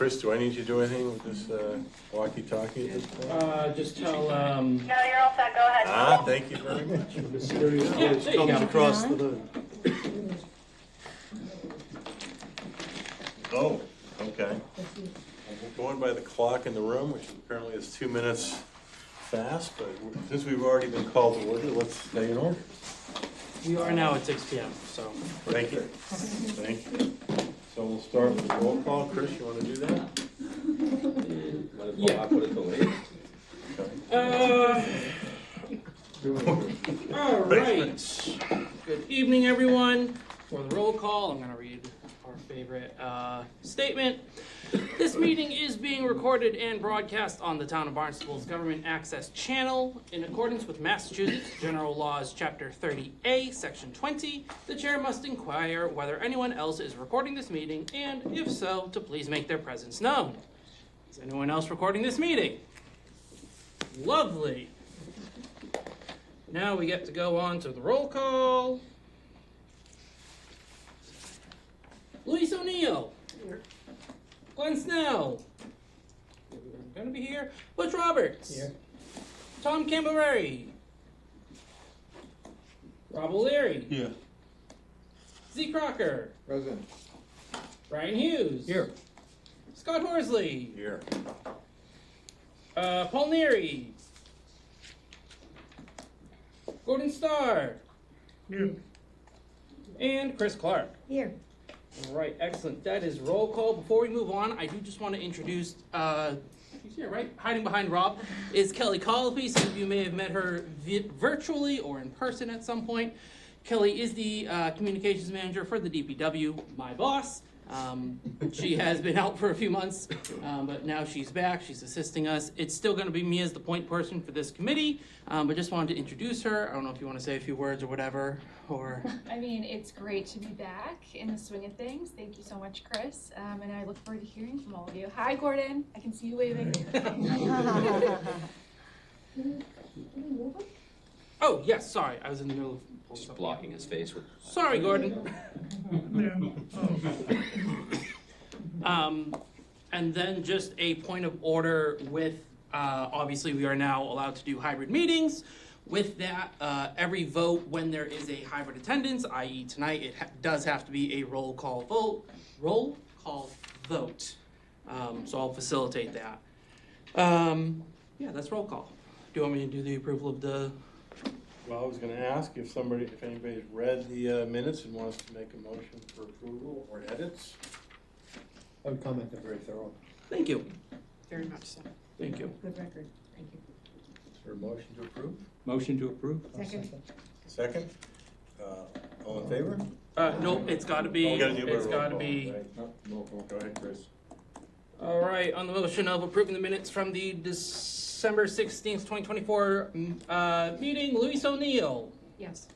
Chris, do I need you to do anything with this walkie-talkie at this point? Just tell, No, you're all set. Go ahead. Thank you very much. Mysterious Yeah, voice there you comes go. across the hood. Oh, okay. I'm going by the clock in the room, which apparently is 2 minutes fast, but since we've already been called to order, let's stay in order. we are now at 6 p.m., so. Thank you. Thank you. So we'll start with the roll call. Chris, you want to do that? Yeah. I'll put it to later. All right. Good evening, everyone. For the roll call, I'm going to read our favorite statement. This meeting is being recorded and broadcast on the Town of Barnstable's Government Access Channel. In accordance with Massachusetts General Laws, Chapter 30A, Section 20, the chair must inquire whether anyone else is recording this meeting, and if so, to please make their presence known. Is anyone else recording this meeting? Lovely. Now we get to go on to the roll call. Luis O'Neill. Glenn Snell. Gonna be here. Butch Roberts. Here. Tom Camberary. Rob O'Leary. Here. Z Crocker. Present. Brian Hughes. Here. Scott Horsley. Here. Paul Neary. Gordon Starr. Here. And Chris Clark. Here. All right, excellent. That is roll call. Before we move on, I do just want to introduce, she's here, right? Hiding behind Rob is Kelly Colopy. Some of you may have met her virtually or in person at some point. Kelly is the communications manager for the DPW, my boss. She has been out for a few months, but now she's back. She's assisting us. It's still going to be me as the point person for this committee, but just wanted to introduce her. I don't know if you want to say a few words or whatever, or... I mean, it's great to be back in the swing of things. Thank you so much, Chris, and I look forward to hearing from all of you. Hi, Gordon. I can see you waving. Oh, yes, sorry. I was in the middle of... Just blocking his face with. Sorry, Gordon. And then just a point of order with, obviously we are now allowed to do hybrid meetings. With that, every vote when there is a hybrid attendance, i.e. tonight, it does have to be a roll call vote. So I'll facilitate that. Yeah, that's roll call. Do you want me to do the approval of the... Well, I was going to ask if anybody's read the minutes and wants to make a motion for approval or edits. I would comment they're very thorough. Thank you. Very much so. Thank you. Good record. Thank you. Is there a motion to approve? Motion to approve? Second. Second? All in favor? No, it's got to be. Oh, we gotta do it by It's roll got to call, be. right? Roll call. Go ahead, Chris. All right. On the motion of approving the minutes from the December 16th, 2024 meeting, Luis O'Neill, Yes.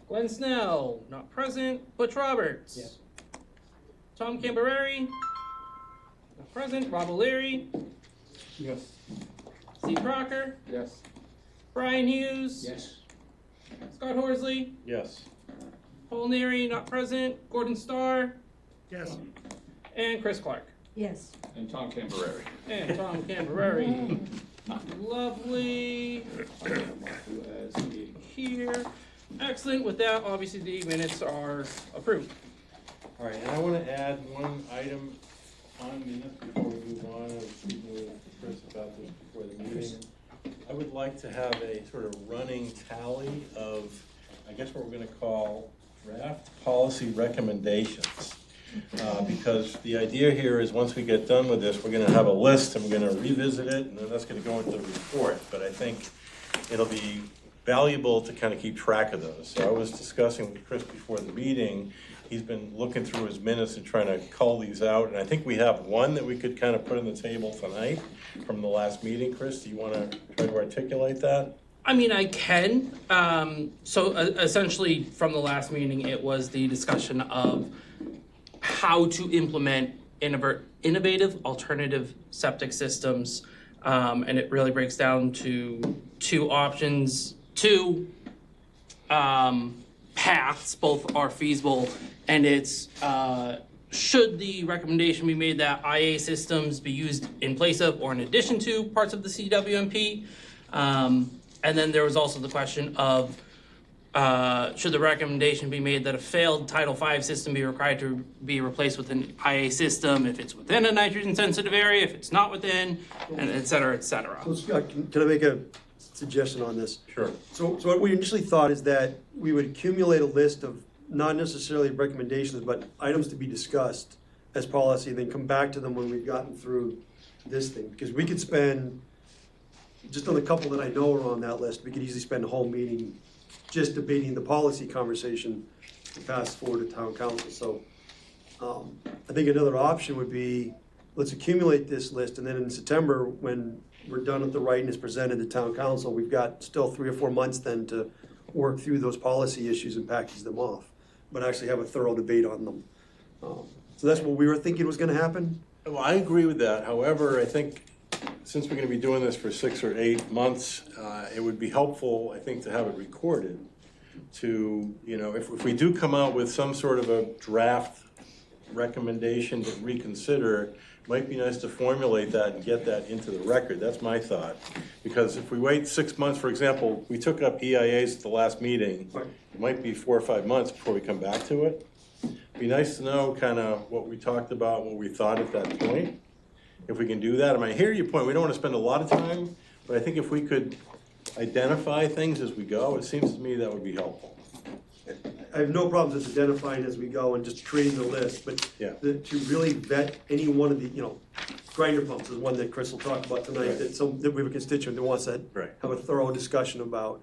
Glenn Snell, not present. Butch Roberts. Yes. Tom Camberary, not present. Rob O'Leary, Yes. Z Crocker, Yes. Brian Hughes, Yes. Scott Horsley, Yes. Paul Neary, not present. Gordon Starr, Yes. and Chris Clark. Yes. And Tom Camberary. And Tom Camberary. Lovely. Here. Excellent. With that, obviously the minutes are approved. All right, and I want to add one item on minutes before we move on. I was speaking with Chris about this before the meeting. I would like to have a sort of running tally of, I guess what we're going to call draft policy recommendations. Because the idea here is once we get done with this, we're going to have a list and we're going to revisit it, and then that's going to go into the report. But I think it'll be valuable to kind of keep track of those. So I was discussing with Chris before the meeting. He's been looking through his minutes and trying to cull these out, and I think we have one that we could kind of put on the table tonight from the last meeting. Chris, do you want to try to articulate that? I mean, I can. So essentially from the last meeting, it was the discussion of how to implement innovative alternative septic systems. And it really breaks down to two options, two paths, both are feasible, and it's should the recommendation be made that IA systems be used in place of or in addition to parts of the CWMP? And then there was also the question of should the recommendation be made that a failed Title V system be required to be replaced with an IA system if it's within a nitrogen-sensitive area, if it's not within, and et cetera, et cetera. So Scott, can I make a suggestion on this? Sure. So what we initially thought is that we would accumulate a list of not necessarily recommendations, but items to be discussed as policy, and then come back to them when we've gotten through this thing. Because we could spend, just on the couple that I know are on that list, we could easily spend a whole meeting just debating the policy conversation to pass forward to town council. So I think another option would be, let's accumulate this list, and then in September, when we're done with the writing is presented to town council, we've got still 3 or 4 months then to work through those policy issues and package them off, but actually have a thorough debate on them. So that's what we were thinking was gonna happen. Well, I agree with that. However, I think since we're gonna be doing this for 6 or 8 months, it would be helpful, I think, to have it recorded to, you know, if we do come out with some sort of a draft recommendation to reconsider, it might be nice to formulate that and get that into the record. That's my thought. Because if we wait 6 months, for example, we took up EIAs at the last meeting, it might be 4 or 5 months before we come back to it. It'd be nice to know kind of what we talked about, what we thought at that point. If we can do that, I mean, I hear your point, we don't want to spend a lot of time, but I think if we could identify things as we go, it seems to me that would be helpful. I have no problems just identifying as we go and just creating the list, but Yeah. to really vet any one of the, you know, grinder pumps is one that Chris will talk about tonight, Right. that we have a constituent that wants to Right. have a thorough discussion about.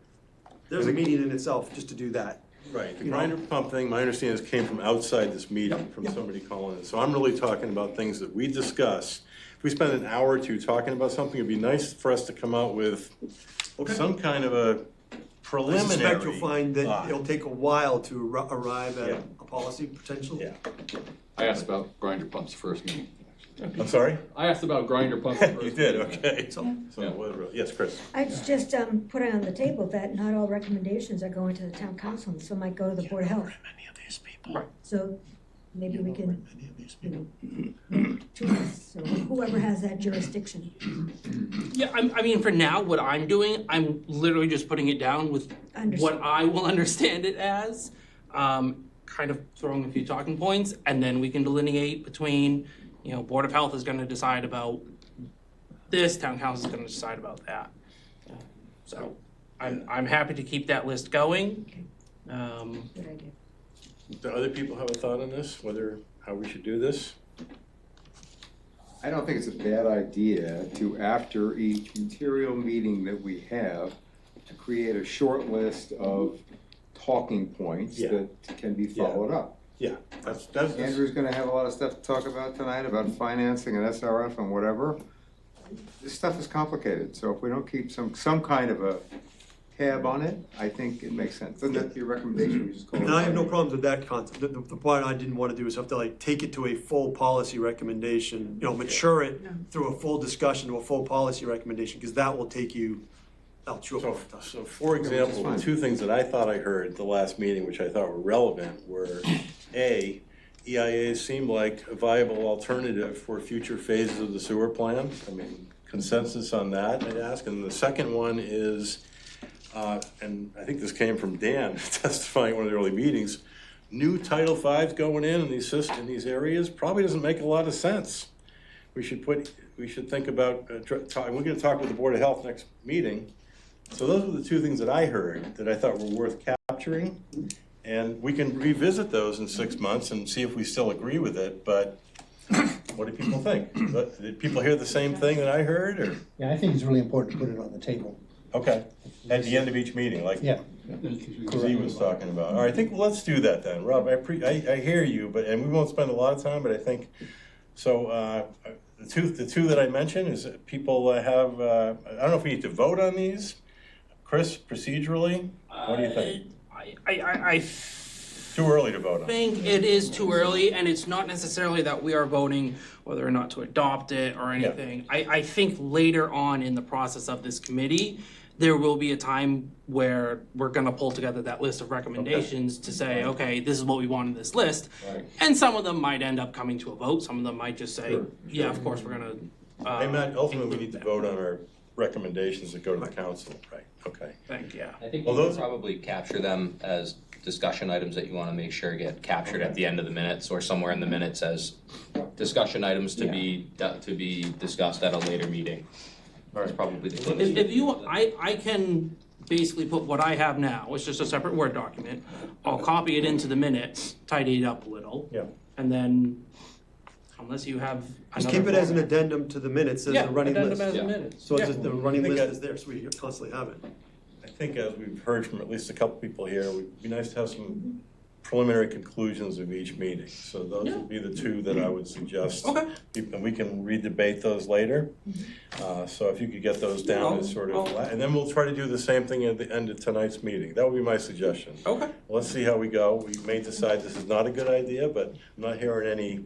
There's a meeting in itself just to do that. Right, the You know? grinder pump thing, my understanding is came from outside this meeting, from somebody calling in. So I'm really talking about things that we discuss. If we spend an hour or two talking about something, it'd be nice for us to come out with some kind of a I preliminary suspect you'll find that thought. it'll take a while to arrive Yeah. at a policy potential. Yeah, I asked about grinder pumps first meeting. I'm sorry? I asked about grinder pumps first. You did, meeting. okay. So- So, yes, Chris? I'd just put it on the table that not all recommendations are going to the town council, and some might go to the Board of Health. So maybe we can, you know, choose, so whoever has that jurisdiction. Yeah, I mean, for now, what I'm doing, I'm literally just putting it down with Understood. what I will understand it as, kind of throwing a few talking points, and then we can delineate between, you know, Board of Health is gonna decide about this, Town Council is gonna decide about that. So, I'm happy to keep that list going. Good idea. Do other people have a thought on this, how we should do this? I don't think it's a bad idea to, after each material meeting that we have, to create a short list of talking points Yeah. that can be followed up. Yeah, that's. Andrew's gonna have a lot of stuff to talk about tonight about financing and SRF and whatever. This stuff is complicated, so if we don't keep some kind of a tab on it, I think it makes sense. Doesn't that be a recommendation? We just call it. And I have no problems with that concept. The part I didn't want to do is have to like take it to a full policy recommendation, you know, mature it through a full discussion to a full policy recommendation, because that will take you, that'll chew up all the time. So for example, the two things that I thought I heard at the last meeting, which I thought were relevant, were A, EIAs seem like a viable alternative for future phases of the sewer plan. I mean, consensus on that, I'd ask. And the second one is, and I think this came from Dan testifying at one of the early meetings, new Title V's going in these areas probably doesn't make a lot of sense. We should think about, we're gonna talk with the Board of Health next meeting. So those were the two things that I heard that I thought were worth capturing. And we can revisit those in 6 months and see if we still agree with it, but what do people think? Did people hear the same thing that I heard, or? Yeah, I think it's really important to put it on the table. Okay, at the end of each meeting, like Yeah. Z was talking about. All right, I think let's do that then. Rob, I hear you, and we won't spend a lot of time, but I think, so the two that I mentioned is that people have, I don't know if we need to vote on these. Chris, procedurally, what do you think? I Too early to vote on. think it is too early, and it's not necessarily that we are voting whether or not to adopt it or anything. I think later on in the process of this committee, there will be a time where we're gonna pull together that list of recommendations to say, okay, this is what we want in this list. Right. And some of them might end up coming to a vote, some of them might just say, Sure, yeah, of course, we're gonna. And Matt, ultimately, we include need to that. vote on our recommendations that go to the council, right? Okay. Thank you. I think Well, you those- can probably capture them as discussion items that you wanna make sure get captured at the end of the minutes or somewhere in the minutes as discussion items to be discussed at a later meeting. That's probably the cleanest. If you, I can basically put what I have now, it's just a separate Word document. I'll copy it into the minutes, tidy it up a little. Yeah. And then, unless you have Just another keep it as an format. addendum to the minutes as Yeah, the running addendum list. as a Yeah. minute. So it's Yeah. just the running I think list that- is there, so we constantly have it. I think as we've heard from at least a couple people here, it would be nice to have some preliminary conclusions of each meeting. So those would be the two that I would suggest. Okay. And we can redebate those later. So if you could get those down as sort of, and then we'll try to do the same thing at the end of tonight's meeting. That would be my suggestion. Okay. Let's see how we go. We may decide this is not a good idea, but I'm not hearing any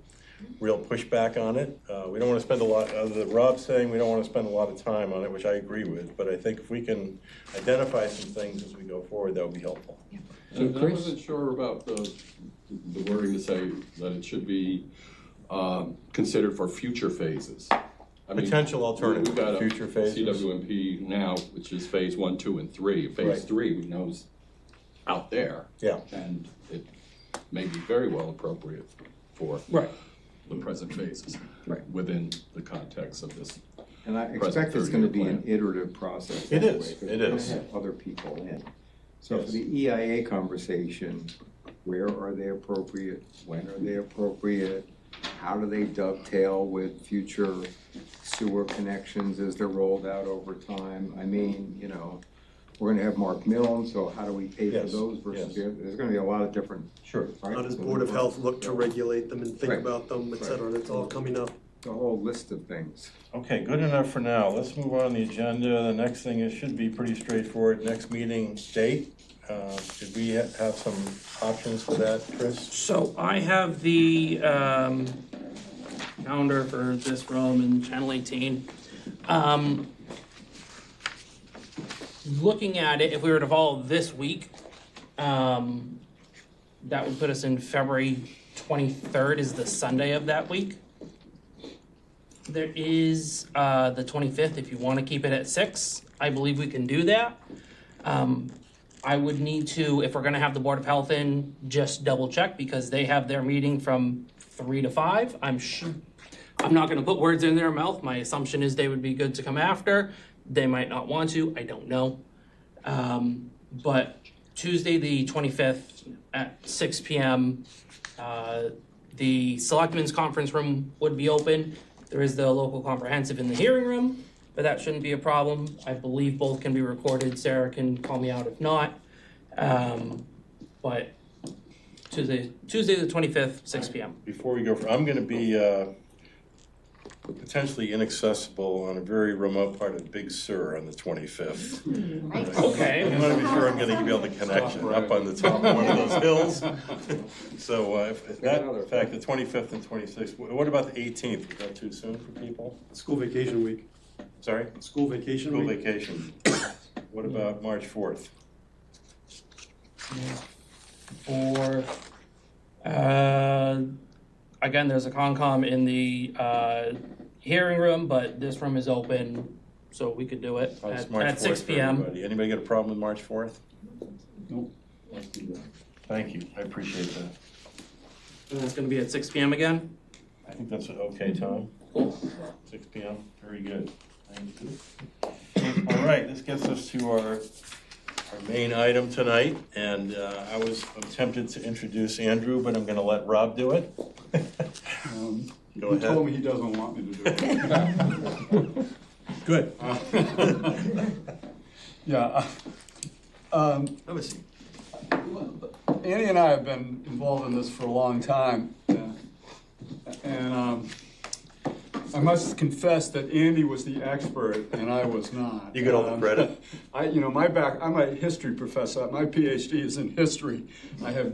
real pushback on it. We don't want to spend a lot, Rob's saying we don't want to spend a lot of time on it, which I agree with, but I think if we can identify some things as we go forward, that would be helpful. And I wasn't sure about the wording to say that it should be considered for future phases. I mean, Potential alternative we've got for a future phases. CWMP now, which is phase 1, 2, and 3. Right. Phase 3, we know is out there. Yeah. And it may be very well appropriate for Right. the present phases. Right. Within the context of this. And I Present expect it's gonna 30-year be an plan. iterative process. It anyway, is, 'cause it we're gonna is. have other people in. So Yes. for the EIA conversation, where are they appropriate? When are they appropriate? How do they dovetail with future sewer connections as they're rolled out over time? I mean, you know, we're gonna have Mark Milne, so how do we pay for Yes, those versus yes. the other? There's gonna be a lot of different. Sure. Right? How does Board of Health look to regulate them and think Right. about them, et cetera? That's all coming up. The whole list of things. Okay, good enough for now. Let's move on the agenda. The next thing, it should be pretty straightforward. Next meeting date. Did we have some options for that, Chris? So I have the calendar for this room in Channel 18. Looking at it, if we were to follow this week, that would put us in February 23rd is the Sunday of that week. There is the 25th, if you want to keep it at 6, I believe we can do that. I would need to, if we're gonna have the Board of Health in, just double check because they have their meeting from 3 to 5. I'm not gonna put words in their mouth. My assumption is they would be good to come after. They might not want to, I don't know. But Tuesday, the 25th at 6 PM, the Selectmen's Conference Room would be open. There is the local comprehensive in the hearing room, but that shouldn't be a problem. I believe both can be recorded. Sarah can call me out if not. But Tuesday the 25th, 6 PM. Before we go, I'm gonna be potentially inaccessible on a very remote part of Big Sur on the 25th. Okay. I'm not even sure I'm gonna be able to connection up on the top of one of those hills. So if that, in fact, the 25th and 26th, what about the 18th? Is that too soon for people? School vacation week. Sorry? School vacation School week. vacation. What about March 4th? Or, again, there's a Concom in the hearing room, but this room is open, so we could do it How's at March 4th 6 for PM. everybody? Anybody got a problem with March 4th? Nope. Thank you, I appreciate that. And that's gonna be at 6 PM again? I think that's an okay time. 6 PM, very good. Thank you. All right, this gets us to our main item tonight, and I'm tempted to introduce Andrew, but I'm gonna let Rob do it. Go He told ahead. me he doesn't want me to do it. Good. Yeah. Have a seat. Annie and I have been involved in this for a long time. And I must confess that Andy was the expert and I was not. You get all the credit. I'm a history professor. My PhD is in history. I have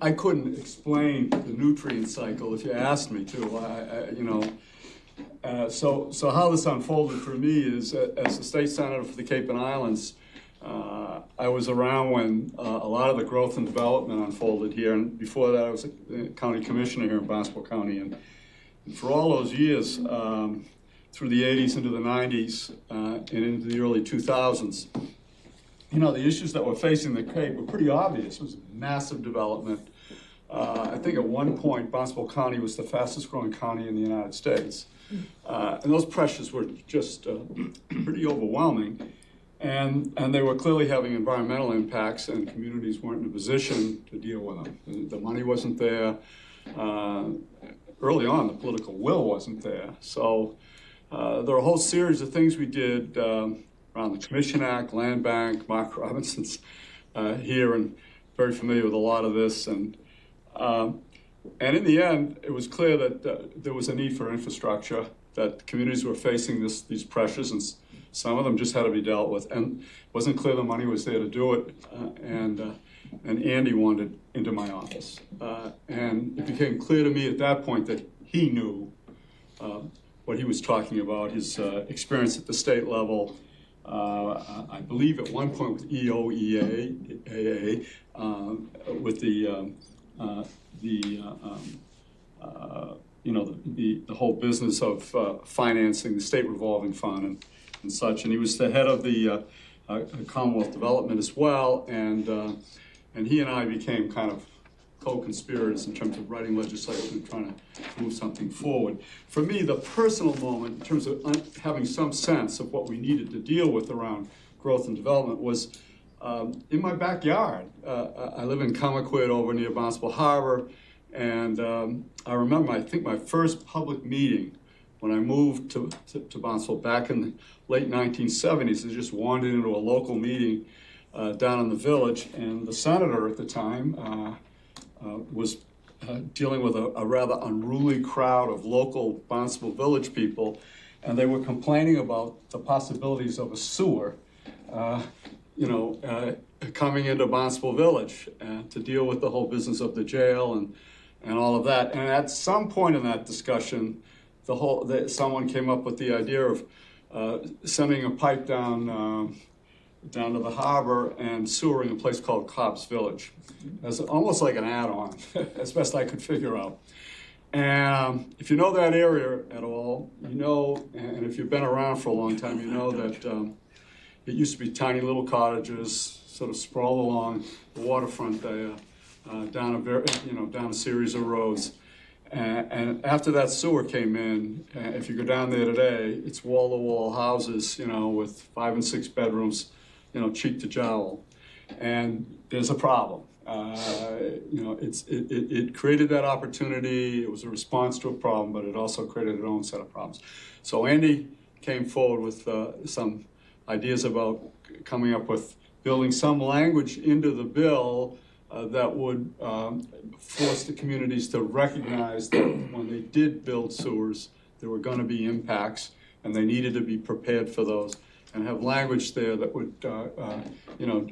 I couldn't explain the nutrient cycle if you asked me to. So how this unfolded for me is, as the state senator for the Cape and Islands, I was around when a lot of the growth and development unfolded here, and before that I was a county commissioner here in Barnstable County, and for all those years, through the 80s into the 90s and into the early 2000s, the issues that were facing the Cape were pretty obvious. It was massive development. I think at one point, Barnstable County was the fastest growing county in the United States. And those pressures were just pretty overwhelming. And they were clearly having environmental impacts, and communities weren't in a position to deal with them. The money wasn't there. Early on, the political will wasn't there. So there were a whole series of things we did around the Commission Act, Land Bank. Mark Robinson's here and very familiar with a lot of this. And in the end, it was clear that there was a need for infrastructure, that communities were facing these pressures, and some of them just had to be dealt with. And it wasn't clear the money was there to do it. And Andy wandered into my office. And it became clear to me at that point that he knew what he was talking about, his experience at the state level. I believe at one point with EOEA, with the whole business of financing the state revolving fund and such. And he was the head of the Commonwealth Development as well. And he and I became kind of co-conspirators in terms of writing legislation and trying to move something forward. For me, the personal moment in terms of having some sense of what we needed to deal with around growth and development was in my backyard. I live in Comaquid over near Barnstable Harbor, and I remember, I think my first public meeting when I moved to Barnstable back in the late 1970s, I just wandered into a local meeting down in the village, and the senator at the time was dealing with a rather unruly crowd of local Barnstable Village people, and they were complaining about the possibilities of a sewer, coming into Barnstable Village to deal with the whole business of the jail and all of that. And at some point in that discussion, someone came up with the idea of sending a pipe down to the harbor and sewering a place called Cobb's Village. As almost like an add-on, as best I could figure out. And if you know that area at all, and if you've been around for a long time, you know that it used to be tiny little cottages, sort of sprawled along the waterfront there, down a series of roads. And after that sewer came in, if you go down there today, it's wall-to-wall houses, with 5 and 6 bedrooms, cheek to jowl. And there's a problem. It created that opportunity. It was a response to a problem, but it also created its own set of problems. So Andy came forward with some ideas about coming up with building some language into the bill that would force the communities to recognize that when they did build sewers, there were going to be impacts, and they needed to be prepared for those, and have language there that would,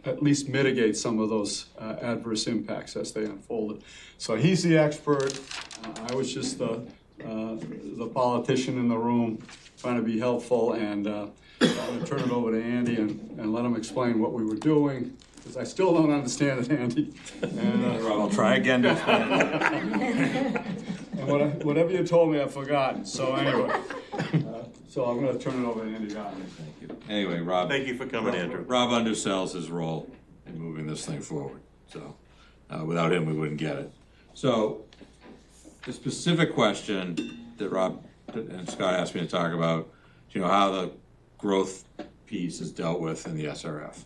at least mitigate some of those adverse impacts as they unfolded. So he's the expert. I was just the politician in the room trying to be helpful, and I'm going to turn it over to Andy and let him explain what we were doing, because I still don't understand it, Andy. And, I'll try again to explain. And whatever you told me, I've forgotten. So anyway, so I'm going to turn it over to Andy Gottlieb. Thank you. Anyway, Rob. Thank you for coming, Andrew. Rob undersells his role in moving this thing forward. So without him, we wouldn't get it. So the specific question that Rob and Scott asked me to talk about, how the growth piece is dealt with in the SRF.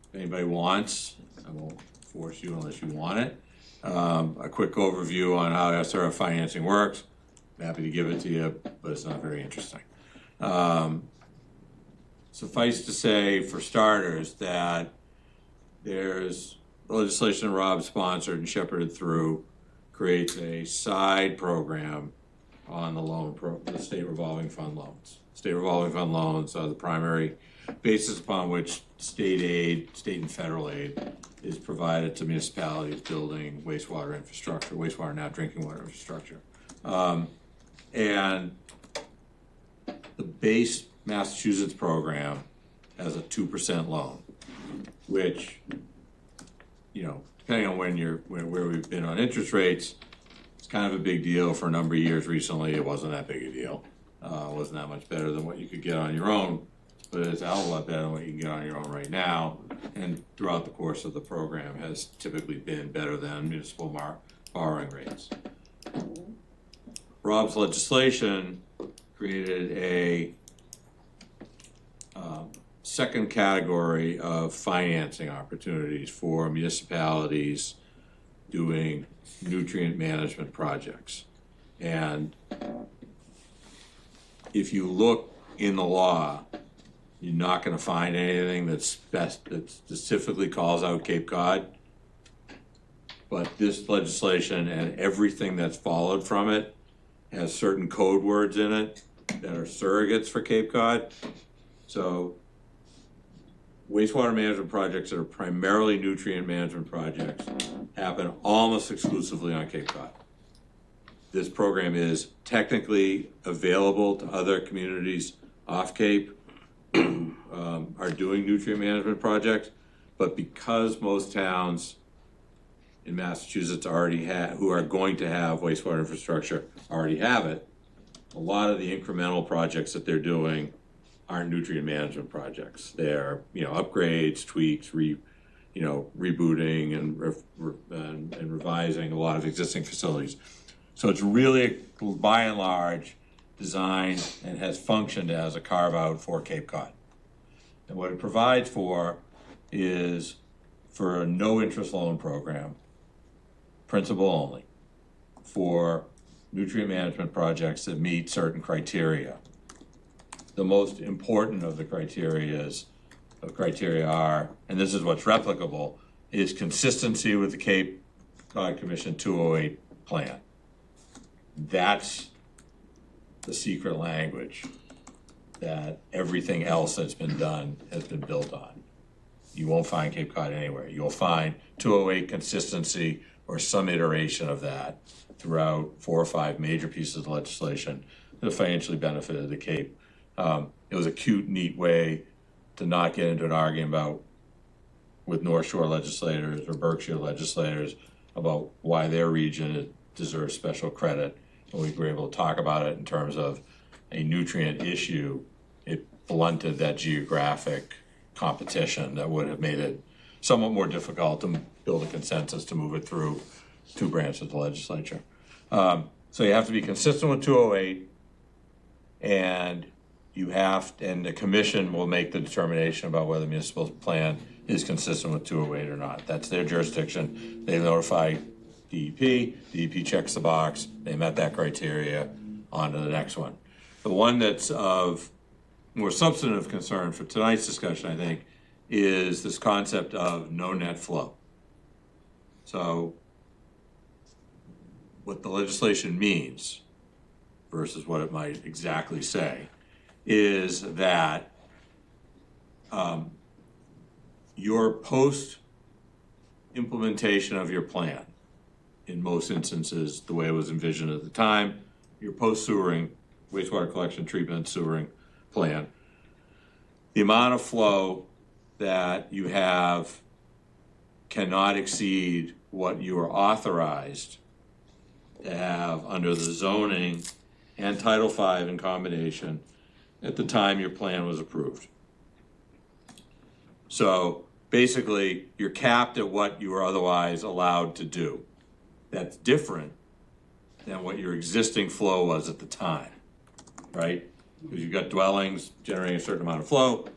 If anybody wants, I won't force you unless you want it. A quick overview on how SRF financing works. I'm happy to give it to you, but it's not very interesting. Suffice to say, for starters, that there's legislation Rob sponsored and shepherded through, creates a side program on the state revolving fund loans. State revolving fund loans are the primary basis upon which state and federal aid is provided to municipalities building wastewater infrastructure, wastewater now drinking water infrastructure. And the base Massachusetts program has a 2% loan, which, you know, depending on where we've been on interest rates, it's kind of a big deal. For a number of years recently, it wasn't that big a deal. It wasn't that much better than what you could get on your own, but it's a hell of a lot better than what you can get on your own right now. And throughout the course of the program has typically been better than municipal borrowing rates. Rob's legislation created a second category of financing opportunities for municipalities doing nutrient management projects. And if you look in the law, you're not going to find anything that specifically calls out Cape Cod. But this legislation and everything that's followed from it has certain code words in it that are surrogates for Cape Cod. So wastewater management projects that are primarily nutrient management projects happen almost exclusively on Cape Cod. This program is technically available to other communities off Cape who are doing nutrient management projects, but because most towns in Massachusetts already who are going to have wastewater infrastructure already have it, a lot of the incremental projects that they're doing aren't nutrient management projects. They're, you know, upgrades, tweaks, rebooting and revising a lot of existing facilities. So it's really, by and large, designed and has functioned as a carve-out for Cape Cod. And what it provides for is for a no-interest loan program, principal only, for nutrient management projects that meet certain criteria. The most important of the criteria are, and this is what's replicable, is consistency with the Cape Cod Commission 208 plan. That's the secret language that everything else that's been done has been built on. You won't find Cape Cod anywhere. You'll find 208 consistency or some iteration of that throughout 4 or 5 major pieces of legislation that financially benefited the Cape. It was a cute, neat way to not get into an argument with North Shore legislators or Berkshire legislators about why their region deserves special credit. When we were able to talk about it in terms of a nutrient issue, it blunted that geographic competition that would have made it somewhat more difficult to build a consensus to move it through 2 branches of the legislature. So you have to be consistent with 208, and and the commission will make the determination about whether the municipal plan is consistent with 208 or not. That's their jurisdiction. They notify DEP, DEP checks the box, they met that criteria, on to the next one. The one that's of more substantive concern for tonight's discussion, I think, is this concept of no net flow. So what the legislation means versus what it might exactly say is that your post-implementation of your plan, in most instances, the way it was envisioned at the time, your post-sewering, wastewater collection, treatment, sewering plan, the amount of flow that you have cannot exceed what you are authorized to have under the zoning and Title V in combination at the time your plan was approved. So basically, you're capped at what you are otherwise allowed to do. That's different than what your existing flow was at the time, right? Because you've got dwellings generating a certain amount of flow.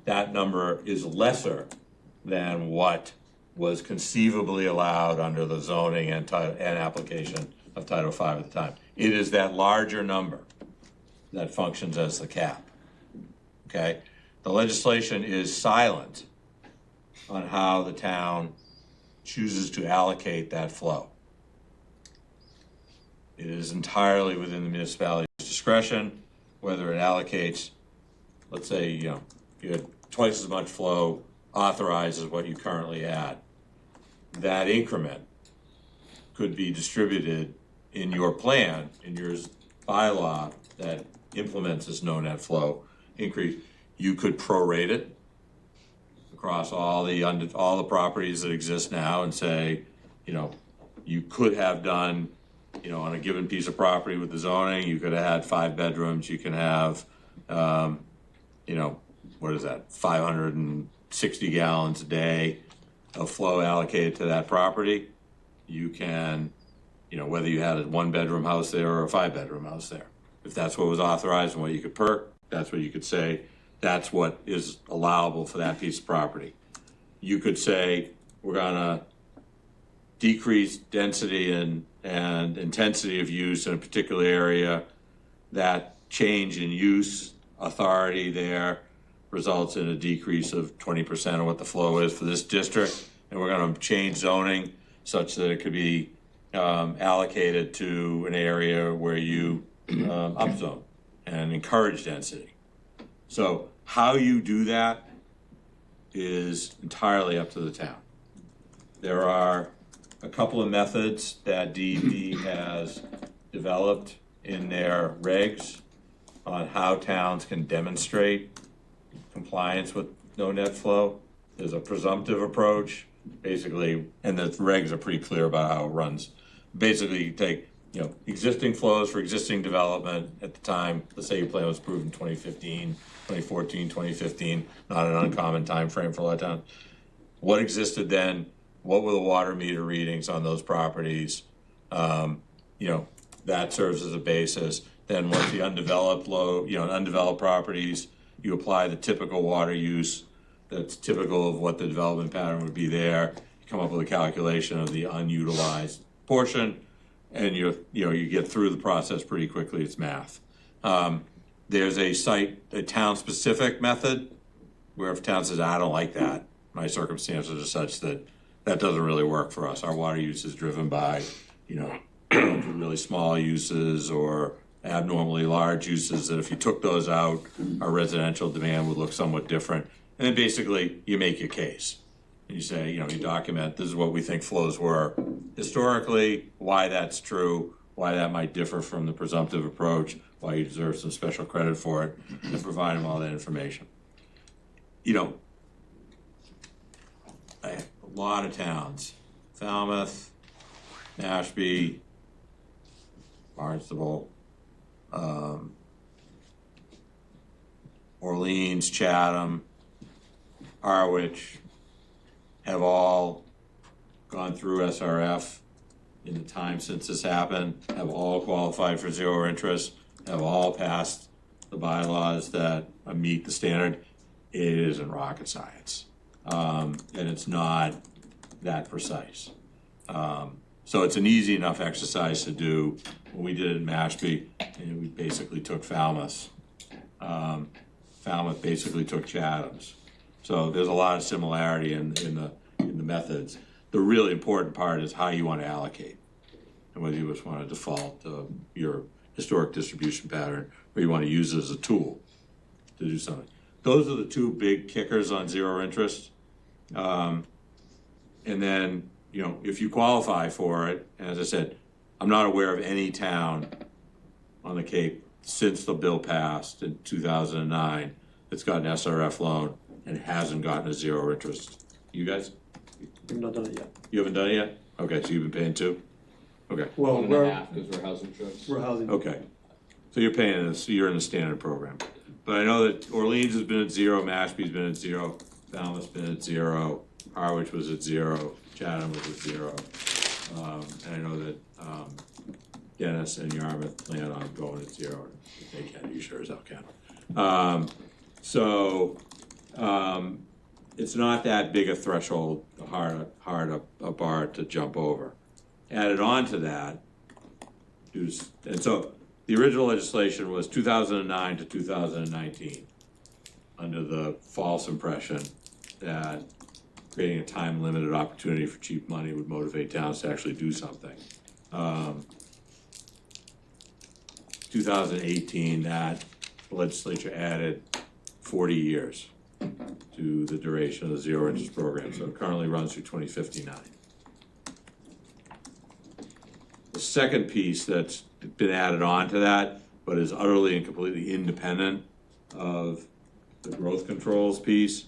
That number is lesser than what was conceivably allowed under the zoning and application of Title V at the time. It is that larger number that functions as the cap, okay? The legislation is silent on how the town chooses to allocate that flow. It is entirely within the municipality's discretion whether it allocates, let's say, you had twice as much flow authorized as what you currently had. That increment could be distributed in your plan, in your bylaw that implements this no net flow increase, you could prorate it across all the properties that exist now and say, you know, you could have done, you know, on a given piece of property with the zoning, you could have had 5 bedrooms, you can have, you know, what is that, 560 gallons a day of flow allocated to that property. You can, you know, whether you had a 1-bedroom house there or a 5-bedroom house there. If that's what was authorized and what you could perk, that's what you could say, that's what is allowable for that piece of property. You could say, we're gonna decrease density and intensity of use in a particular area. That change in use authority there results in a decrease of 20% of what the flow is for this district. And we're gonna change zoning such that it could be allocated to an area where you upzone and encourage density. So how you do that is entirely up to the town. There are a couple of methods that DEP has developed in their regs on how towns can demonstrate compliance with no net flow. There's a presumptive approach, basically, and the regs are pretty clear about how it runs. Basically, you take, you know, existing flows for existing development at the time. Let's say your plan was approved in 2015, 2014, 2015, not an uncommon time frame for a lot of towns. What existed then? What were the water meter readings on those properties? You know, that serves as a basis. Then once the undeveloped undeveloped properties, you apply the typical water use that's typical of what the development pattern would be there. You come up with a calculation of the unutilized portion, and you get through the process pretty quickly. It's math. There's a town-specific method where if a town says, I don't like that, my circumstances are such that doesn't really work for us. Our water use is driven by, you know, really small uses or abnormally large uses, that if you took those out, our residential demand would look somewhat different. And then basically you make your case. And you say, you know, you document, this is what we think flows were historically, why that's true, why that might differ from the presumptive approach, why you deserve some special credit for it, and provide them all that information. You know, a lot of towns, Falmouth, Mashpee, Barnstable, Orleans, Chatham, Harwich, have all gone through SRF in the time since this happened, have all qualified for zero interest, have all passed the bylaws that meet the standard. It isn't rocket science. And it's not that precise. So it's an easy enough exercise to do. When we did it in Mashpee, and we basically took Falmouth. Falmouth basically took Chatham's. So there's a lot of similarity in the methods. The really important part is how you want to allocate, and whether you just want to default your historic distribution pattern, or you want to use it as a tool to do something. Those are the two big kickers on zero interest. And then, you know, if you qualify for it, and as I said, I'm not aware of any town on the Cape since the bill passed in 2009 that's got an SRF loan and hasn't gotten a zero interest. You guys? We've not done it yet. You haven't done it yet? Okay, so you've been paying too? Okay. Well, 1.5 because we're housing trusts. we're housing. Okay. So you're paying this, you're in the standard program. But I know that Orleans has been at zero, Mashpee's been at zero, Falmouth's been at zero, Harwich was at zero, Chatham was at zero. And I know that Dennis and Yarmouth plan on going at zero. If they can, you sure as hell can. It's not that big a threshold, hard a bar to jump over. Added on to that, and so the original legislation was 2009 to 2019, under the false impression that creating a time-limited opportunity for cheap money would motivate towns to actually do something. 2018, that legislature added 40 years to the duration of the zero interest program, so it currently runs through 2059. The second piece that's been added on to that but is utterly and completely independent of the growth controls piece,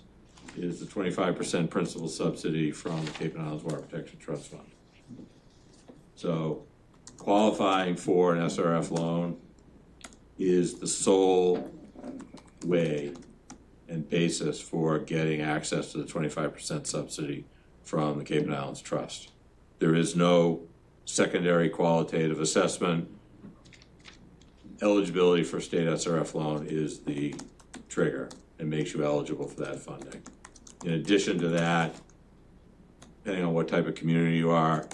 is the 25% principal subsidy from the Cape and Islands Water Protection Trust Fund. So qualifying for an SRF loan is the sole way and basis for getting access to the 25% subsidy from the Cape and Islands Trust. There is no secondary qualitative assessment. Eligibility for state SRF loan is the trigger and makes you eligible for that funding. In addition to that, depending on what type of community you are,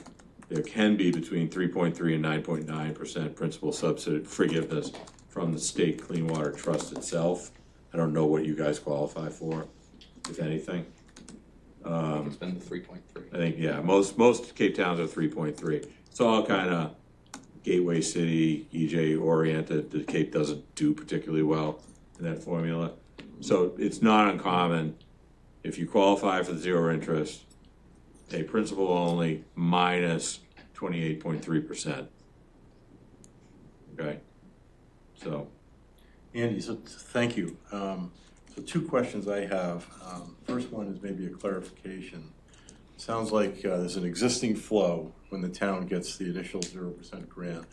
there can be between 3.3 and 9.9% principal subsidy forgiveness from the state Clean Water Trust itself. I don't know what you guys qualify for, if anything. It's been the 3.3. I think, yeah, most Cape towns are 3.3. It's all kind of gateway city, EJ oriented. The Cape doesn't do particularly well in that formula. So it's not uncommon if you qualify for the zero interest, pay principal only minus 28.3%. Okay, so. Andy, so thank you. So two questions I have. First one is maybe a clarification. Sounds like there's an existing flow when the town gets the initial 0% grant,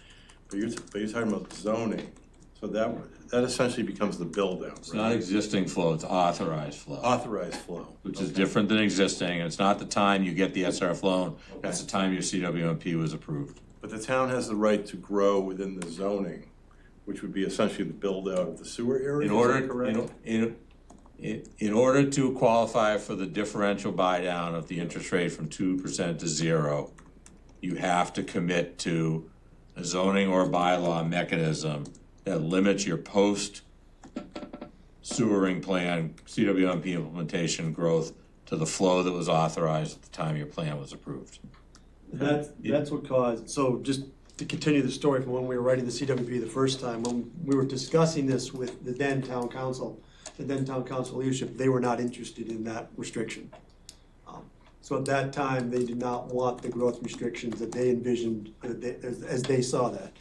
but you're talking about zoning. So that essentially becomes the build out, right? It's not existing flow, it's authorized flow. Authorized flow. Which is different than existing, and it's not the time you get the SRF loan, it's the time your CWMP was approved. But the town has the right to grow within the zoning, which would be essentially the build out of the sewer area. In order to qualify for the differential buy down of the interest rate from 2% to 0, you have to commit to a zoning or bylaw mechanism that limits your post sewering plan, CWMP implementation growth to the flow that was authorized at the time your plan was approved. That's what caused, so just to continue the story from when we were writing the CWP the first time, when we were discussing this with the then town council leadership, they were not interested in that restriction. So at that time, they did not want the growth restrictions that they envisioned as they saw that.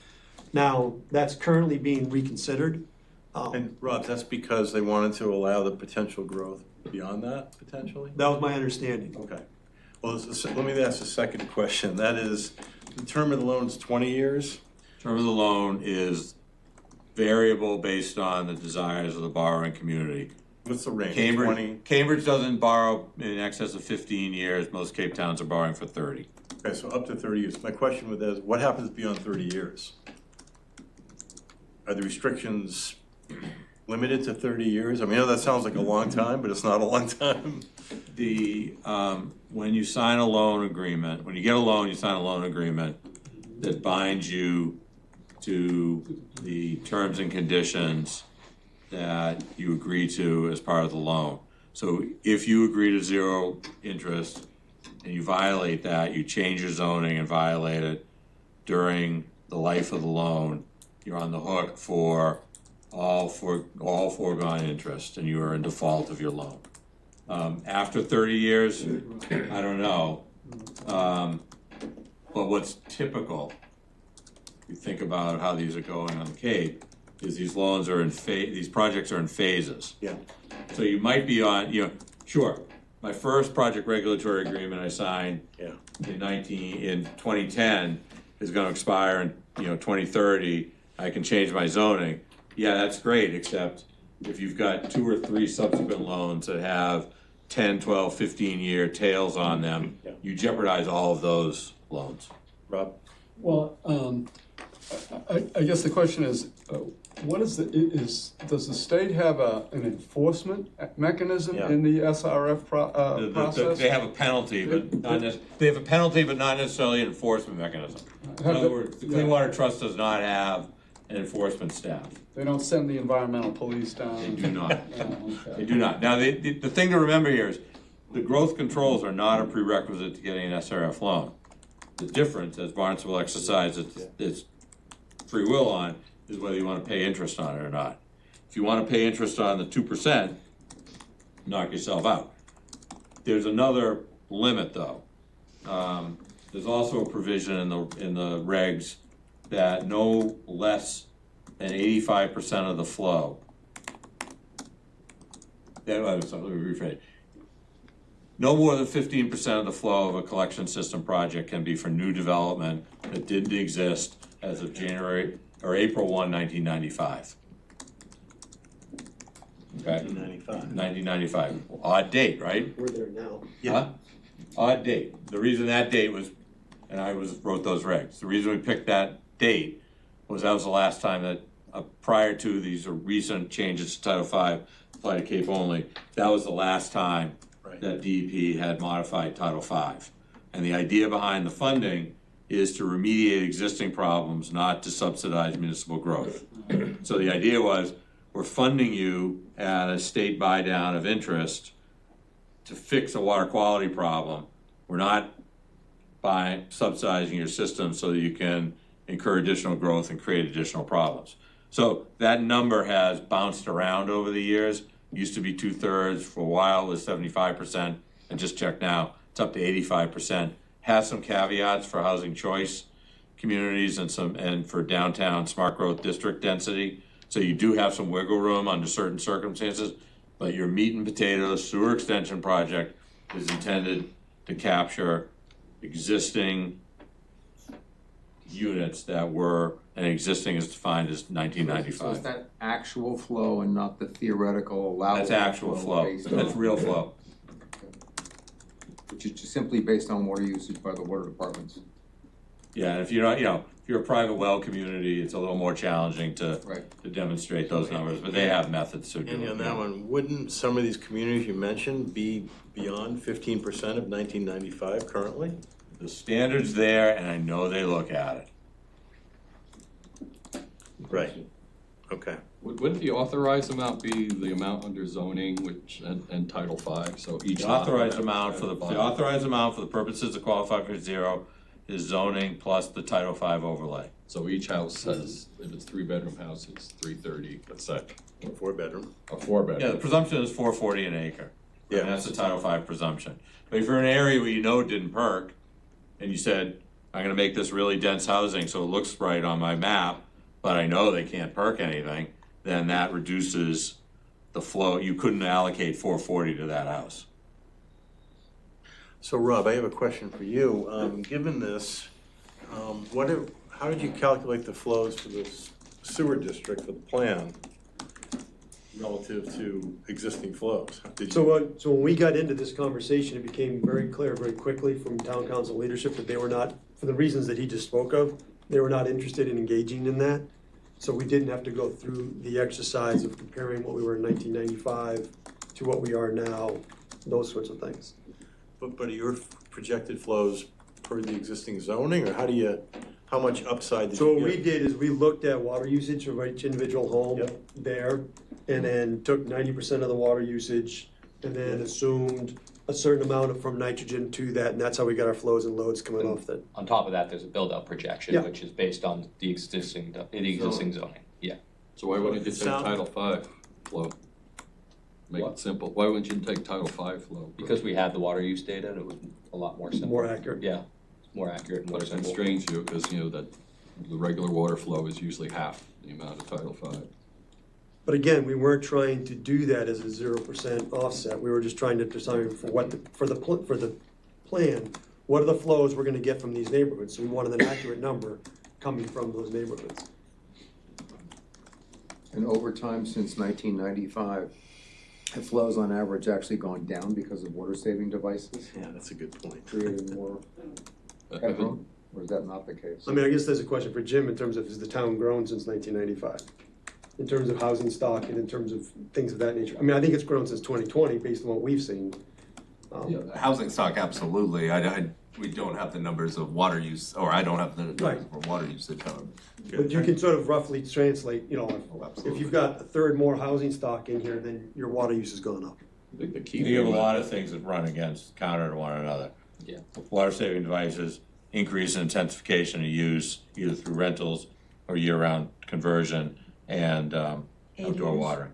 Now, that's currently being reconsidered. And Rob, that's because they wanted to allow the potential growth beyond that, potentially? That was my understanding. Okay. Well, let me ask a second question. That is, the term of the loan is 20 years? Term of the loan is variable based on the desires of the borrowing community. What's the range? Cambridge doesn't borrow in excess of 15 years. Most Cape towns are borrowing for 30. Okay, so up to 30 years. My question with that is, what happens beyond 30 years? Are the restrictions limited to 30 years? I mean, I know that sounds like a long time, but it's not a long time. When you sign a loan agreement, when you get a loan, you sign a loan agreement that binds you to the terms and conditions that you agree to as part of the loan. So if you agree to zero interest and you violate that, you change your zoning and violate it during the life of the loan, you're on the hook for all foregone interest and you are in default of your loan. After 30 years, I don't know. But what's typical, if you think about how these are going on the Cape, is these loans are these projects are in phases. Yeah. So you might be on, sure, my first project regulatory agreement I signed in 2010 is gonna expire in, 2030. I can change my zoning. Yeah, that's great, except if you've got 2 or 3 subsequent loans that have 10, 12, 15-year tails on them, you jeopardize all of those loans. Rob? Well, I guess the question is, does the state have an enforcement mechanism in the SRF process? They have a penalty, but not necessarily an enforcement mechanism. In other words, the Clean Water Trust does not have an enforcement staff. They don't send the environmental police down? They do not. Okay. They do not. Now, the thing to remember here is the growth controls are not a prerequisite to getting an SRF loan. The difference, as Barnstable exercised its free will on, is whether you want to pay interest on it or not. If you want to pay interest on the 2%, knock yourself out. There's another limit, though. There's also a provision in the regs that no less than 85% of the flow. Let me rephrase. No more than 15% of the flow of a collection system project can be for new development that didn't exist as of January or April 1, 1995. Okay? 1995. Odd date, right? We're there now. Huh? Odd date. The reason that date was, and I wrote those regs, the reason we picked that date was that was the last time that, prior to these recent changes to Title V, apply to Cape only, that was the last time that DEP had modified Title V. And the idea behind the funding is to remediate existing problems, not to subsidize municipal growth. So the idea was, we're funding you at a state buy down of interest to fix a water quality problem. We're not subsidizing your system so that you can incur additional growth and create additional problems. So that number has bounced around over the years. Used to be 2/3, for a while it was 75%, and just checked now, it's up to 85%. Has some caveats for housing choice communities and for downtown smart growth district density. So you do have some wiggle room under certain circumstances, but your meat and potatoes sewer extension project is intended to capture existing units that were, and existing is defined as 1995. So is that actual flow and not the theoretical allowable? That's actual flow, based that's on- real flow. Which is just simply based on water usage by the water departments. Yeah, and if you're not, if you're a private well community, it's a little more challenging to demonstrate those numbers, but they have methods to do And it. on that one, wouldn't some of these communities you mentioned be beyond 15% of 1995 currently? The standard's there, and I know they look at it. Right, okay. Wouldn't the authorized amount be the amount under zoning, and Title V, so each. The authorized amount for the purposes to qualify for zero is zoning plus the Title V overlay. So each house says, if it's 3-bedroom house, it's 330, let's say. 4-bedroom. A 4-bedroom. Yeah, the presumption is 440 an acre. Yeah. And that's the Title V presumption. But if you're in an area where you know it didn't perk, and you said, I'm gonna make this really dense housing so it looks right on my map, but I know they can't perk anything, then that reduces the flow. You couldn't allocate 440 to that house. So Rob, I have a question for you. Given this, how did you calculate the flows for the sewer district for the plan relative to existing flows? So when we got into this conversation, it became very clear very quickly from town council leadership that they were not, for the reasons that he just spoke of, they were not interested in engaging in that. So we didn't have to go through the exercise of comparing what we were in 1995 to what we are now, those sorts of things. But are your projected flows per the existing zoning, or how much upside did So you what we get? did is we looked at water usage of each individual home there, and then took 90% of the water usage, and then assumed a certain amount from nitrogen to that, and that's how we got our flows and loads coming off that. On top of that, there's a build-out projection, Yeah. which is based on the existing zoning, yeah. So why wouldn't you take Sound- Title V flow? Make it simple. Why wouldn't you take Title V flow? Because we had the water use data, and it was a lot more simple. More accurate. Yeah, more accurate and more But it simple. constrains you, because that the regular water flow is usually half the amount of Title V. But again, we weren't trying to do that as a 0% offset. We were just trying to decide for the plan, what are the flows we're gonna get from these neighborhoods? So we wanted an accurate number coming from those neighborhoods. And over time, since 1995, have flows on average actually gone down because of water saving devices? Yeah, that's a good point. Creating more headroom, or is that not the case? I mean, I guess there's a question for Jim in terms of, has the town grown since 1995? In terms of housing stock and in terms of things of that nature. I mean, I think it's grown since 2020 based on what we've seen. Housing stock, absolutely. We don't have the numbers of water use, or I don't have the numbers for water usage. But you can sort of roughly translate, if absolutely. you've got a third more housing stock in here, then your water use has gone up. I think the key. You have a lot of things that run against, counter to one another. Yeah. Water saving devices, increase in intensification of use, either through rentals or year-round conversion, and outdoor watering.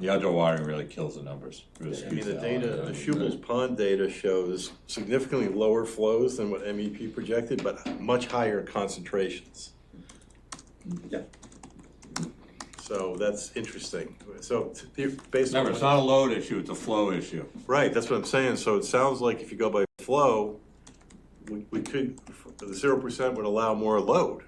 The outdoor watering really kills the numbers. Really I mean, skews the that data, line. the Schubel's pond data shows significantly lower flows than what MEP projected, but much higher concentrations. Yeah. So that's interesting. So based on. Remember, it's not a load issue, it's a flow issue. Right, that's what I'm saying. So it sounds like if you go by flow, we could, the 0% would allow more load.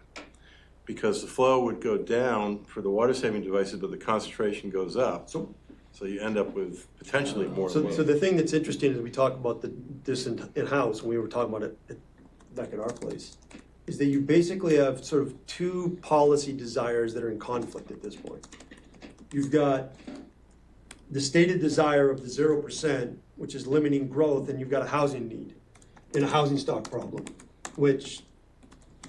Because the flow would go down for the water saving devices, but the concentration goes up. So you end up with potentially more load. So the thing that's interesting is we talk about this in-house, when we were talking about it back at our place, is that you basically have sort of two policy desires that are in conflict at this point. You've got the stated desire of the 0%, which is limiting growth, and you've got a housing need and a housing stock problem, which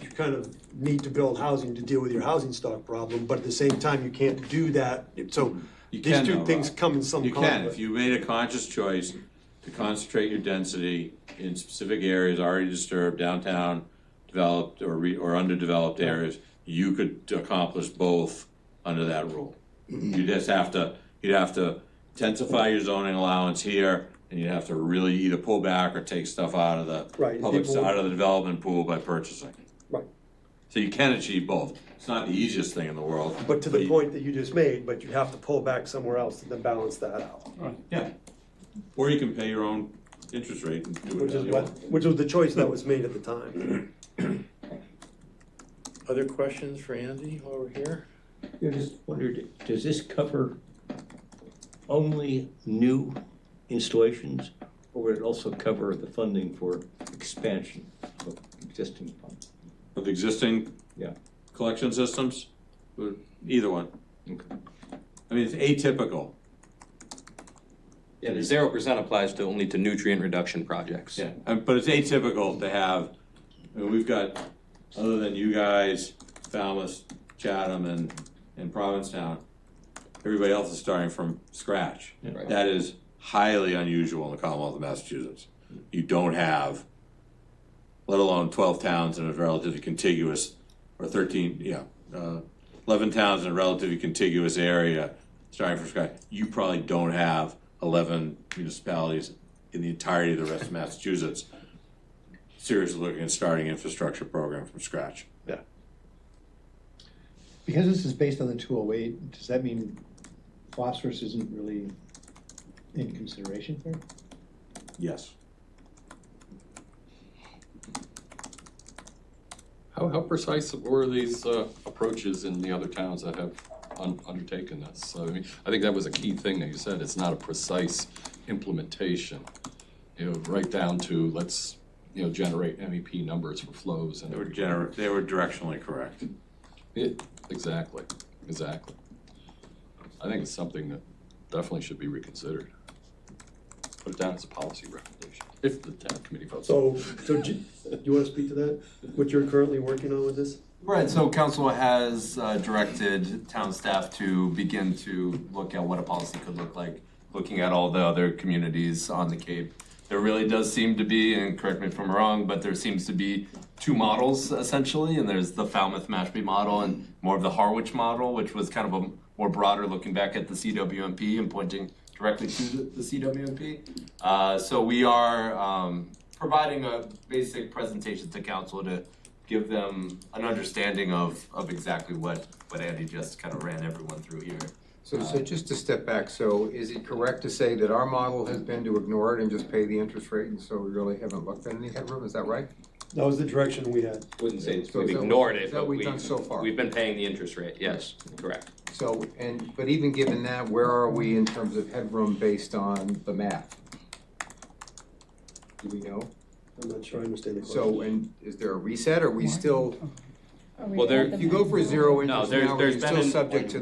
you kind of need to build housing to deal with your housing stock problem, but at the same time, you can't do that. So You these can, two though, things Rob. come in some You conflict. can, if you made a conscious choice to concentrate your density in specific areas already disturbed, downtown, developed or underdeveloped areas, you could accomplish both under that rule. You just have to, you'd have to intensify your zoning allowance here, and you'd have to really either pull back or take stuff out of the Right, public people- side of the development pool by purchasing. Right. So you can achieve both. It's not the easiest thing in the world. But to the you- point that you just made, but you have to pull back somewhere else to then balance that out. Yeah. Or you can pay your own interest rate and do Which it is how you what, want. which was the choice that was made at the time. Other questions for Andy while we're here? I just wondered, does this cover only new installations, or would it also cover the funding for expansion of existing pumps? Of existing Yeah. collection systems, either one. I mean, it's atypical. Yeah, the 0% applies to only to nutrient reduction projects. Yeah, but it's atypical to have, I mean, we've got, other than you guys, Falmouth, Chatham, and Provincetown, everybody else is starting from scratch. Right. That is highly unusual in the Commonwealth of Massachusetts. You don't have, let alone 12 towns in a relatively contiguous, or 11 towns in a relatively contiguous area, starting from scratch. You probably don't have 11 municipalities in the entirety of the rest of Massachusetts seriously looking at starting infrastructure program from scratch. Yeah. Because this is based on the 208, does that mean phosphorus isn't really in consideration here? Yes. How precise were these approaches in the other towns that have undertaken this? So, I mean, I think that was a key thing that you said. It's not a precise implementation. Right down to let's generate MEP numbers for flows and They were directionally correct. Yeah, exactly. I think it's something that definitely should be reconsidered. Put it down as a policy recommendation if the town committee votes. So do you want to speak to that? What you're currently working on with this? Right, so council has directed town staff to begin to look at what a policy could look like, looking at all the other communities on the Cape. There really does seem to be, and correct me if I'm wrong, but there seems to be two models essentially, and there's the Falmouth Mashpee model and more of the Harwich model, which was kind of a more broader looking back at the CWMP and pointing directly to the CWMP. So we are providing a basic presentation to council to give them an understanding of exactly what Andy just kind of ran everyone through here. So just to step back, so is it correct to say that our model has been to ignore it and just pay the interest rate, and so we really haven't looked at any headroom, is that right? That was the direction we had. Wouldn't say So we've is that ignored what- it, is that but what we've done so far? we've been paying the interest rate, yes, correct. So, but even given that, where are we in terms of headroom based on the math? Do we know? I'm not sure I understand the question. So, and is there a reset, or are we still, Well, there, if you go for zero No, interest there's- now, are there's you been still an- subject to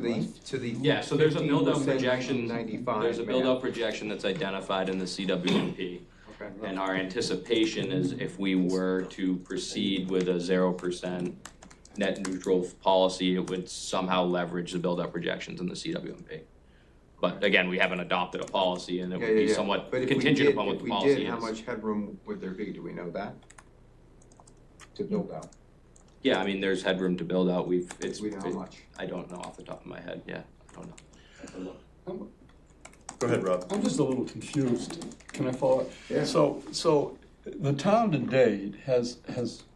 the yeah, so there's a build-out 15%, projection, 95 there's a math? build-out projection that's identified in the CWMP. And our anticipation is if we were to proceed with a 0% net neutral policy, it would somehow leverage the build-out projections in the CWMP. But again, we haven't adopted a policy and it would be somewhat But if we contingent did- upon what if the we policy did, how is. much headroom would there be, do we know that? To build out? Yeah, I mean, there's headroom to build out, we know how much? I don't know off the top of my head, yeah, I don't know. Go ahead, Rob. I'm just a little confused. Can I follow? Yeah. So the town to date has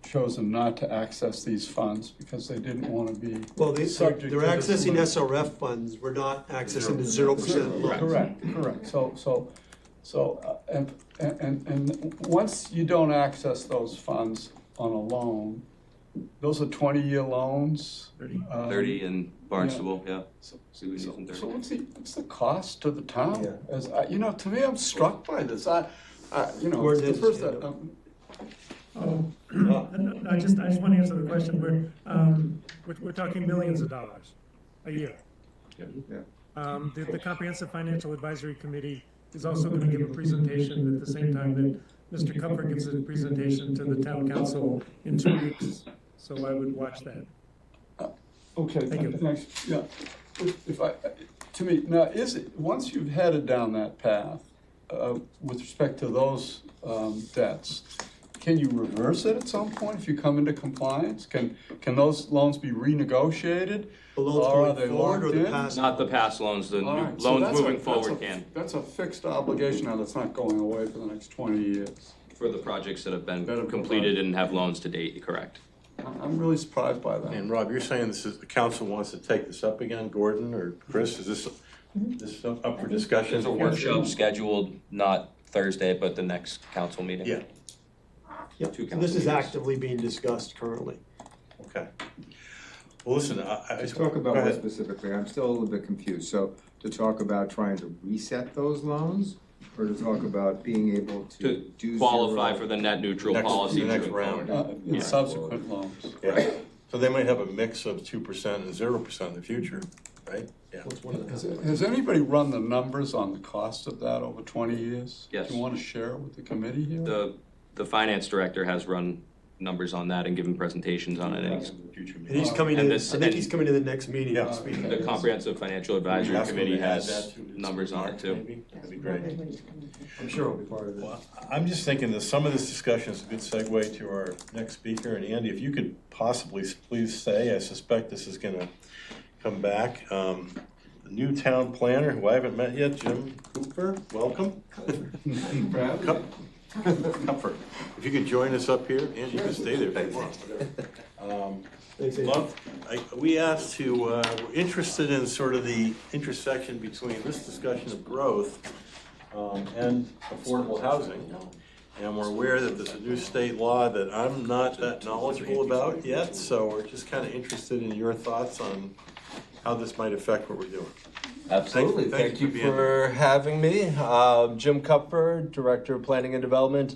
chosen not to access these funds because they didn't want to be Well, they're subject to accessing this. SRF funds, we're not accessing the 0% loans. Correct. And once you don't access those funds on a loan, those are 20-year loans. 30 in Barnstable, yeah. So what's the cost to the town? Yeah. As to me, I'm struck by this. It's Gordon the has first his hand I just want to answer the question. We're talking millions of dollars a year. The Comprehensive Financial Advisory Committee is also going to give a presentation at the same time that Mr. Comfort gives a presentation to the town council in 2 weeks. So I would watch that. Okay, Thank you. thanks. Yeah, to me, now, once you've headed down that path, with respect to those debts, can you reverse it at some point if you come into compliance? Can those loans be renegotiated? The loans Or are going they forward or locked the in? past? Not the past loans, the All new right, so loans that's moving forward can, That's a fixed obligation now that's not going away for the next 20 years. for the projects that have been That have completed and have loans to date, correct? I'm really surprised by that. And Rob, you're saying the council wants to take this up again, Gordon or Chris, is this up for discussion? There's a workshop scheduled, not Thursday, but the next council meeting. Yeah. Yeah, Two so this is council meetings. actively being discussed currently. Okay. Well, listen, To talk about go more ahead. specifically, I'm still a little bit confused. So to talk about trying to reset those loans, or to talk about being able to To do qualify zero? for the net neutral Next- policy. the next moving round. forward. In subsequent loans. Yeah. So they might have a mix of 2% and 0% in the future, right? Yeah. Has anybody run the numbers on the cost of that over 20 years? Yes. Do you want to share it with the committee here? The finance director has run numbers on that and given presentations on it, and And he's coming And to, I this- think and- he's coming to the next meeting to speak. the Comprehensive Financial Advisory Ask them to Committee add has that to its numbers on it remarks, too. maybe? That'd be great. I'm sure he'll be part of it. Well, I'm just thinking that some of this discussion is a good segue to our next speaker. And Andy, if you could possibly please say, I suspect this is gonna come back, the new town planner, who I haven't met yet, Jim Cooper, welcome. Comfort. If you could join us up here, Andy, you can stay there if you want. We asked to, we're interested in sort of the intersection between this discussion of growth and affordable housing. And we're aware that there's a new state law that I'm not that knowledgeable about yet, so we're just kind of interested in your thoughts on how this might affect what we're doing. Absolutely. Thank you being for having me. Jim Kupfer, Director of Planning and Development.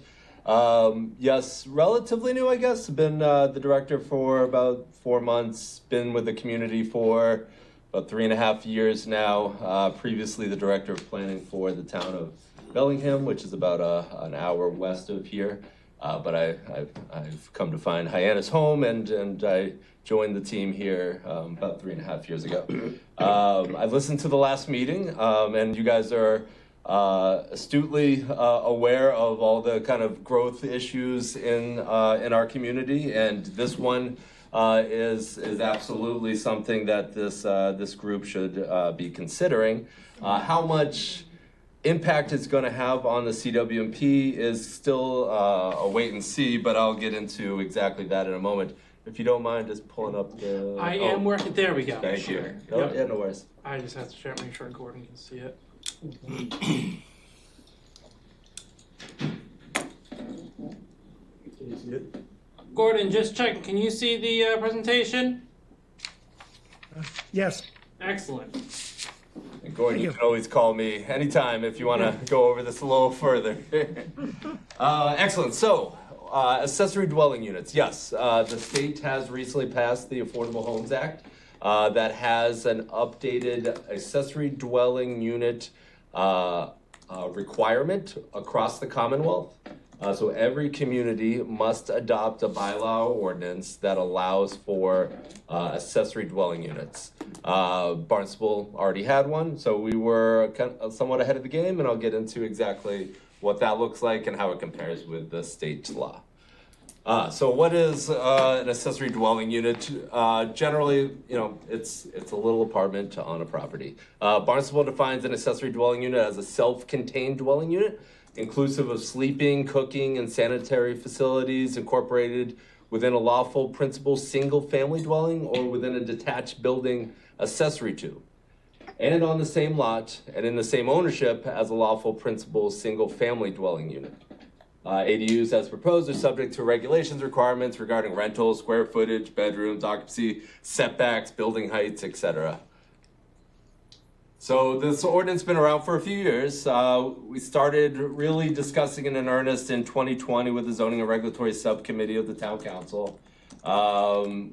Yes, relatively new, I guess. Been the director for about 4 months. Been with the community for about 3.5 years now. Previously, the Director of Planning for the town of Bellingham, which is about an hour west of here. But I've come to find Hyannis home, and I joined the team here about 3.5 years ago. I listened to the last meeting, and you guys are astutely aware of all the kind of growth issues in our community, and this one is absolutely something that this group should be considering. How much impact it's going to have on the CWMP is still a wait and see, but I'll get into exactly that in a moment. If you don't mind just pulling up the... I am working, there we go. Thank you. Sure. No, Yep. yeah, no worries. I just have to share, make sure Gordon can see it. Can you see it? Gordon, just checking, can you see the presentation? Yes. Excellent. And Gordon, you can always call me anytime if you want to go over this a little further. Excellent. So, accessory dwelling units. Yes, the state has recently passed the Affordable Homes Act that has an updated accessory dwelling unit requirement across the Commonwealth. So every community must adopt a bylaw ordinance that allows for accessory dwelling units. Barnstable already had one, so we were somewhat ahead of the game, and I'll get into exactly what that looks like and how it compares with the state law. So what is an accessory dwelling unit? Generally, it's a little apartment on a property. Barnstable defines an accessory dwelling unit as a self-contained dwelling unit inclusive of sleeping, cooking, and sanitary facilities incorporated within a lawful principal single-family dwelling or within a detached building accessory to, and on the same lot and in the same ownership as a lawful principal single-family dwelling unit. ADUs as proposed are subject to regulations requirements regarding rentals, square footage, bedrooms, occupancy, setbacks, building heights, etc. So this ordinance has been around for a few years. We started really discussing it in earnest in 2020 with the Zoning and Regulatory Subcommittee of the Town Council.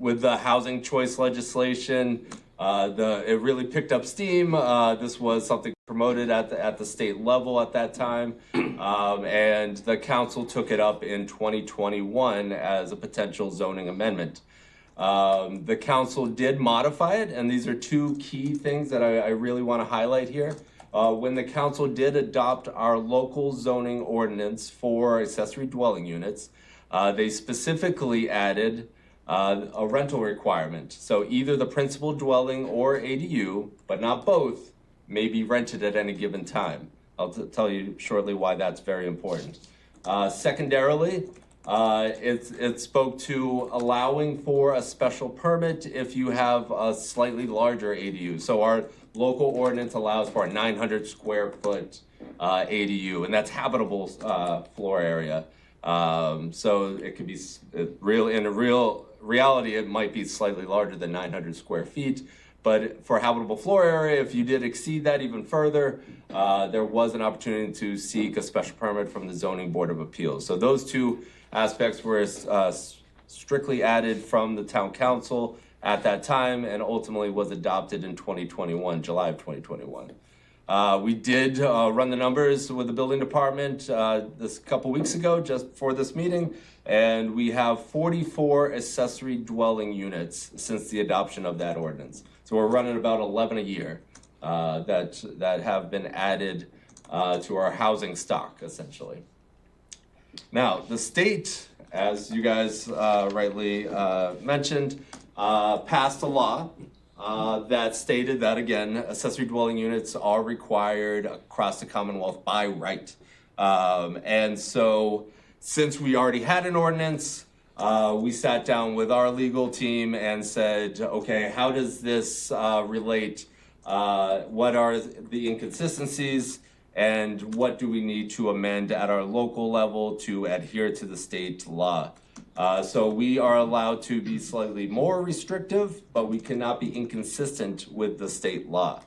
With the housing choice legislation, it really picked up steam. This was something promoted at the state level at that time, and the council took it up in 2021 as a potential zoning amendment. The council did modify it, and these are two key things that I really want to highlight here. When the council did adopt our local zoning ordinance for accessory dwelling units, they specifically added a rental requirement. So either the principal dwelling or ADU, but not both, may be rented at any given time. I'll tell you shortly why that's very important. Secondarily, it spoke to allowing for a special permit if you have a slightly larger ADU. So our local ordinance allows for a 900 square foot ADU, and that's habitable floor area. So it could be in a real reality, it might be slightly larger than 900 square feet. But for habitable floor area, if you did exceed that even further, there was an opportunity to seek a special permit from the Zoning Board of Appeals. So those two aspects were strictly added from the town council at that time and ultimately was adopted in 2021, July of 2021. We did run the numbers with the building department this couple weeks ago just for this meeting, and we have 44 accessory dwelling units since the adoption of that ordinance. So we're running about 11 a year that have been added to our housing stock, essentially. Now, the state, as you guys rightly mentioned, passed a law that stated that, again, accessory dwelling units are required across the Commonwealth by right. And so since we already had an ordinance, we sat down with our legal team and said, okay, how does this relate? What are the inconsistencies? And what do we need to amend at our local level to adhere to the state law? So we are allowed to be slightly more restrictive, but we cannot be inconsistent with the state law.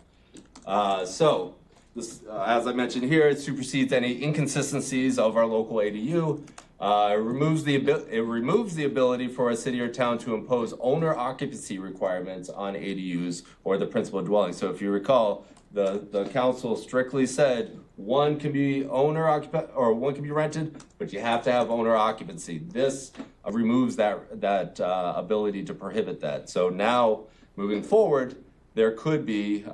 So this, as I mentioned here, it supersedes any inconsistencies of our local ADU. It removes the ability for a city or town to impose owner occupancy requirements on ADUs or the principal dwelling. So if you recall, the council strictly said one can be owner occupied or one can be rented, but you have to have owner occupancy. This removes that ability to prohibit that. So now moving forward, there could be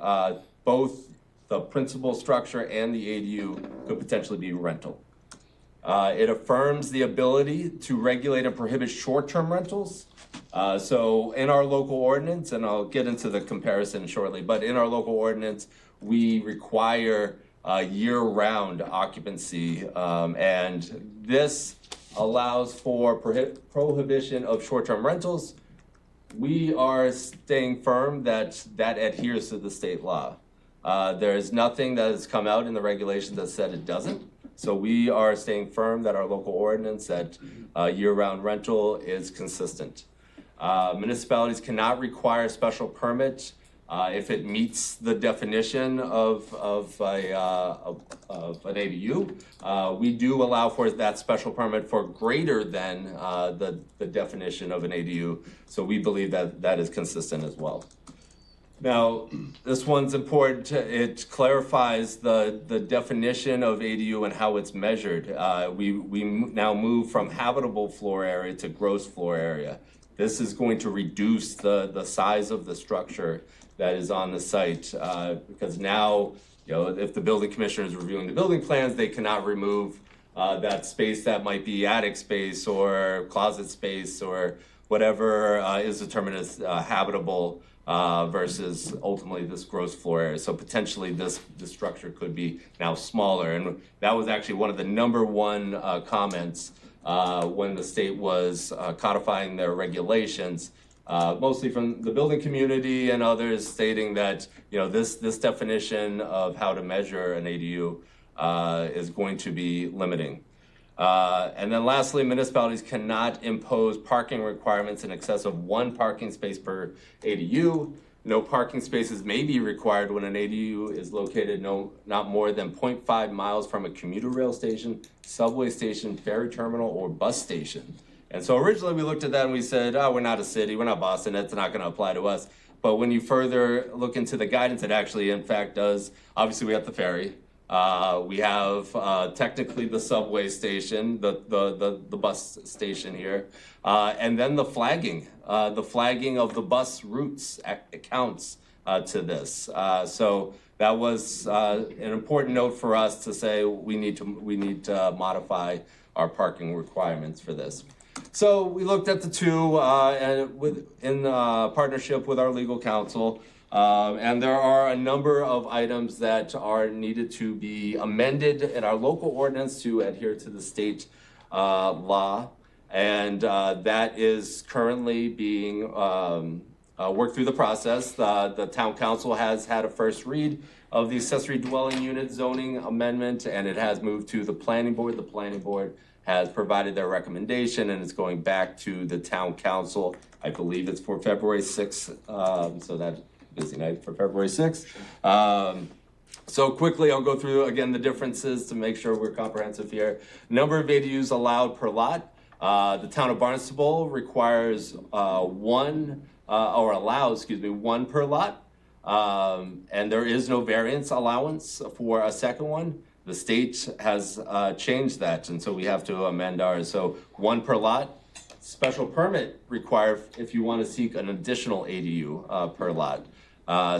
both the principal structure and the ADU could potentially be rental. It affirms the ability to regulate and prohibit short-term rentals. So in our local ordinance, and I'll get into the comparison shortly, but in our local ordinance, we require year-round occupancy, and this allows for prohibition of short-term rentals. We are staying firm that adheres to the state law. There is nothing that has come out in the regulations that said it doesn't. So we are staying firm that our local ordinance that year-round rental is consistent. Municipalities cannot require a special permit if it meets the definition of an ADU. We do allow for that special permit for greater than the definition of an ADU. So we believe that is consistent as well. Now, this one's important. It clarifies the definition of ADU and how it's measured. We now move from habitable floor area to gross floor area. This is going to reduce the size of the structure that is on the site because now, if the building commissioner is reviewing the building plans, they cannot remove that space that might be attic space or closet space or whatever is determined as habitable versus ultimately this gross floor area. So potentially this structure could be now smaller. And that was actually one of the number one comments when the state was codifying their regulations, mostly from the building community and others, stating that this definition of how to measure an ADU is going to be limiting. And then lastly, municipalities cannot impose parking requirements in excess of 1 parking space per ADU. No parking spaces may be required when an ADU is located not more than 0.5 miles from a commuter rail station, subway station, ferry terminal, or bus station. And so originally we looked at that and we said, oh, we're not a city, we're not Boston, that's not gonna apply to us. But when you further look into the guidance, it actually in fact does. Obviously we have the ferry. We have technically the subway station, the bus station here, and then the flagging of the bus routes counts to this. So that was an important note for us to say we need to modify our parking requirements for this. So we looked at the two in partnership with our legal counsel. And there are a number of items that are needed to be amended in our local ordinance to adhere to the state law. And that is currently being worked through the process. The town council has had a first read of the accessory dwelling unit zoning amendment, and it has moved to the planning board. The planning board has provided their recommendation, and it's going back to the town council. I believe it's for February 6th, so that busy night for February 6th. So quickly, I'll go through again the differences to make sure we're comprehensive here. Number of ADUs allowed per lot. The town of Barnstable requires one per lot. And there is no variance allowance for a second one. The state has changed that, and so we have to amend ours. So 1 per lot. Special permit required if you want to seek an additional ADU per lot.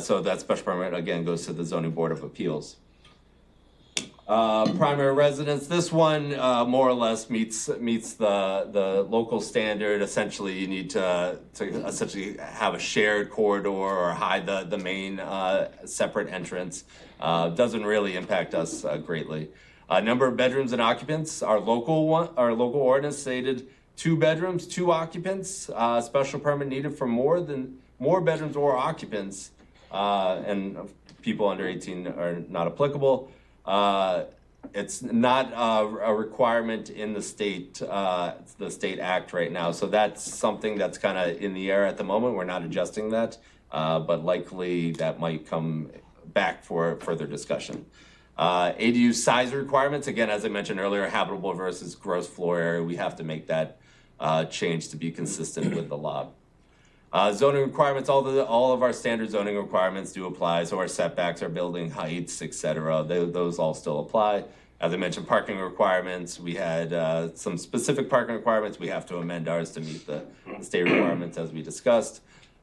So that special permit, again, goes to the Zoning Board of Appeals. Primary residence, this one more or less meets the local standard. Essentially, you need to essentially have a shared corridor or hide the main separate entrance. Doesn't really impact us greatly. Number of bedrooms and occupants, our local ordinance stated 2 bedrooms, 2 occupants. Special permit needed for more bedrooms or occupants, and people under 18 are not applicable. It's not a requirement in the state act right now, so that's something that's kind of in the air at the moment. We're not adjusting that, but likely that might come back for further discussion. ADU size requirements, again, as I mentioned earlier, habitable versus gross floor area. We have to make that change to be consistent with the law. Zoning requirements, all of our standard zoning requirements do apply. So our setbacks, our building heights, etc. Those all still apply. As I mentioned, parking requirements, we had some specific parking requirements. We have to amend ours to meet the state requirements as we discussed.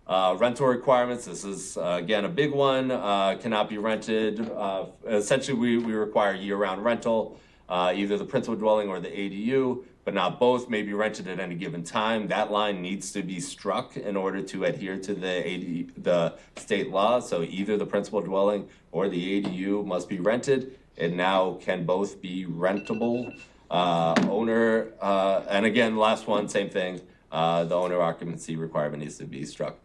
Rental requirements, this is again a big one, cannot be rented. Essentially we require year-round rental, either the principal dwelling or the ADU, but not both may be rented at any given time. That line needs to be struck in order to adhere to the state law. So either the principal dwelling or the ADU must be rented. It now can both be rentable. Owner, and again, last one, same thing. The owner occupancy requirement needs to be struck.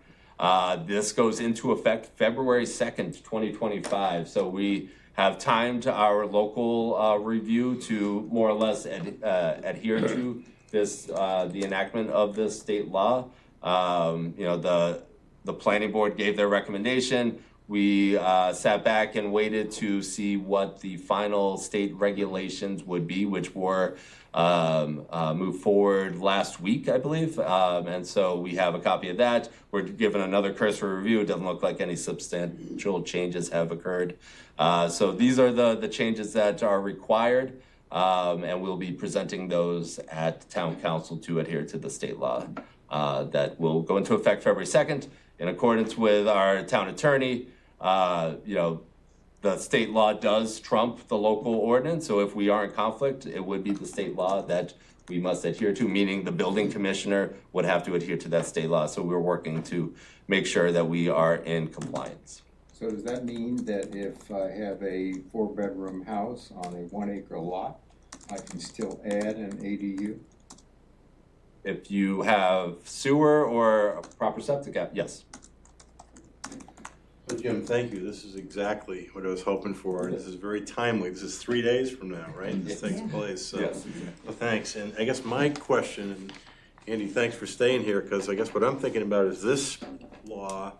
This goes into effect February 2nd, 2025. So we have timed our local review to more or less adhere to this, the enactment of this state law. The planning board gave their recommendation. We sat back and waited to see what the final state regulations would be, which were moved forward last week, I believe. And so we have a copy of that. We're given another cursory review. It doesn't look like any substantial changes have occurred. So these are the changes that are required, and we'll be presenting those at town council to adhere to the state law. That will go into effect February 2nd in accordance with our town attorney. the state law does trump the local ordinance, so if we are in conflict, it would be the state law that we must adhere to, meaning the building commissioner would have to adhere to that state law. So we're working to make sure that we are in compliance. So does that mean that if I have a 4-bedroom house on a 1-acre lot, I can still add an ADU? If you have sewer or a proper septic, yes. Well, Jim, thank you. This is exactly what I was hoping for. This is very timely. This is 3 days from now, right? This takes place, so, Yes. well, thanks. And I guess my question, and Andy, thanks for staying here, because I guess what I'm thinking about is this law,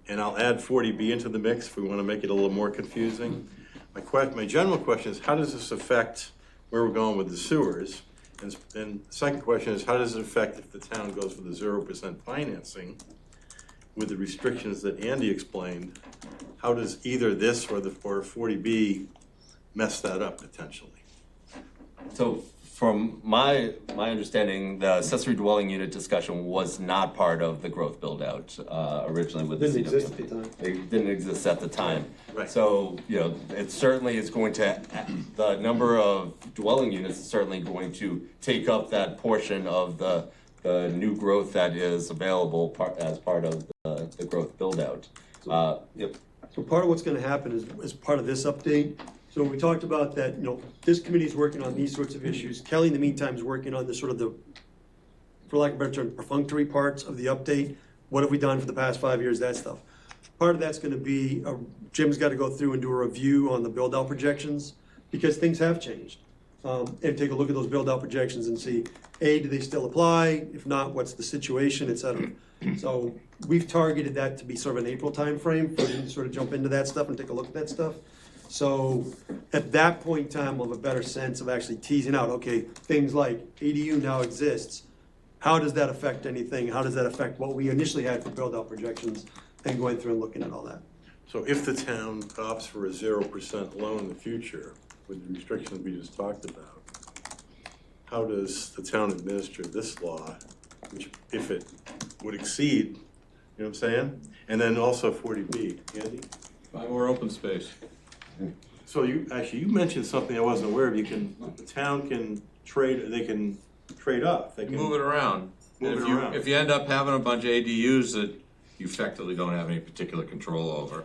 and I'll add 40B into the mix if we want to make it a little more confusing. My general question is, how does this affect where we're going with the sewers? And the second question is, how does it affect if the town goes for the 0% financing with the restrictions that Andy explained? How does either this or 40B mess that up potentially? So from my understanding, the accessory dwelling unit discussion was not part of the growth build out originally with the Didn't CW. exist at the time. It didn't exist at the time. Right. So, it certainly is going to, the number of dwelling units is certainly going to take up that portion of the new growth that is available as part of the growth build out. Yep. So part of what's gonna happen is, as part of this update, so we talked about that, this committee is working on these sorts of issues. Kelly, in the meantime, is working on the sort of the, for lack of a better term, perfunctory parts of the update. What have we done for the past 5 years, that stuff. Part of that's gonna be, Jim's gotta go through and do a review on the build-out projections, because things have changed. And take a look at those build-out projections and see, A, do they still apply? If not, what's the situation, et cetera. So we've targeted that to be sort of an April timeframe for him to sort of jump into that stuff and take a look at that stuff. So at that point in time, we'll have a better sense of actually teasing out, okay, things like ADU now exists. How does that affect anything? How does that affect what we initially had for build-out projections, and going through and looking at all that? So if the town opts for a 0% loan in the future, with the restrictions we just talked about, how does the town administer this law, which, if it would exceed, you know what I'm saying? And then also 40B, Andy? Buy more open space. So you mentioned something I wasn't aware of. The town can trade, they can trade up. They can Move it around. Move If it around. If you end up having a bunch of ADUs that you effectively don't have any particular control over,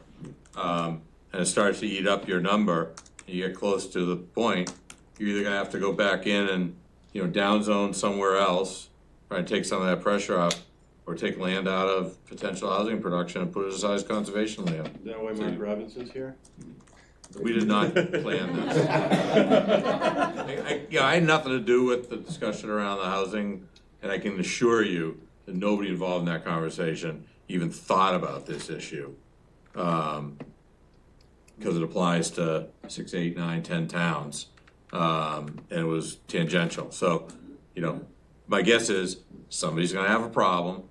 and it starts to eat up your number, you get close to the point, you're either gonna have to go back in and, downzone somewhere else, try and take some of that pressure off, or take land out of potential housing production and put it aside as conservation land. Is that why Mark Robinson's here? We did not plan this. I had nothing to do with the discussion around the housing, and I can assure you that nobody involved in that conversation even thought about this issue. Because it applies to 6, 8, 9, 10 towns, and it was tangential. So, my guess is somebody's gonna have a problem.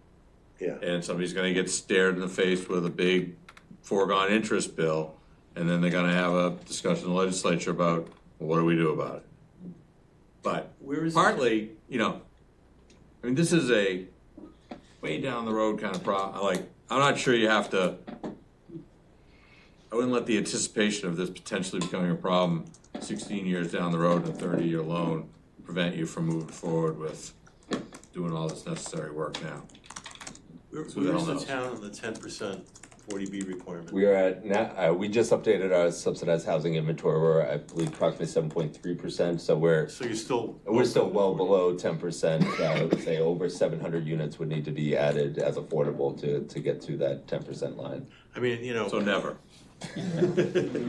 Yeah. And somebody's gonna get stared in the face with a big foregone interest bill, and then they're gonna have a discussion in the legislature about, well, what do we do about it? But partly, this is a way down the road kind of I'm not sure you have to, I wouldn't let the anticipation of this potentially becoming a problem 16 years down the road and a 30-year loan prevent you from moving forward with doing all this necessary work now. Where's the town on the 10% 40B requirement? We are at we just updated our subsidized housing inventory. We're, I believe, approximately 7.3%. So we're still well below 10%. Say over 700 units would need to be added as affordable to get to that 10% line. I mean, So never.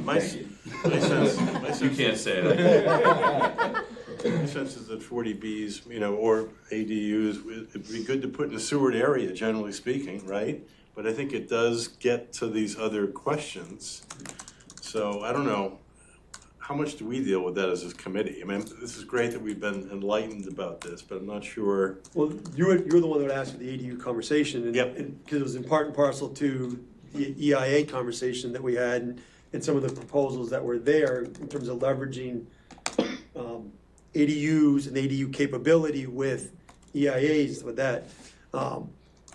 my sense. You can't say that. My sense is that 40Bs, or ADUs, it'd be good to put in a sewered area, generally speaking, right? But I think it does get to these other questions. So I don't know, how much do we deal with that as a committee? I mean, this is great that we've been enlightened about this, but I'm not sure. Well, you're the one that would ask for the ADU conversation, because it was in part and parcel to the EIA conversation that we had, and some of the proposals that were there in terms of leveraging ADUs and ADU capability with EIAs with that.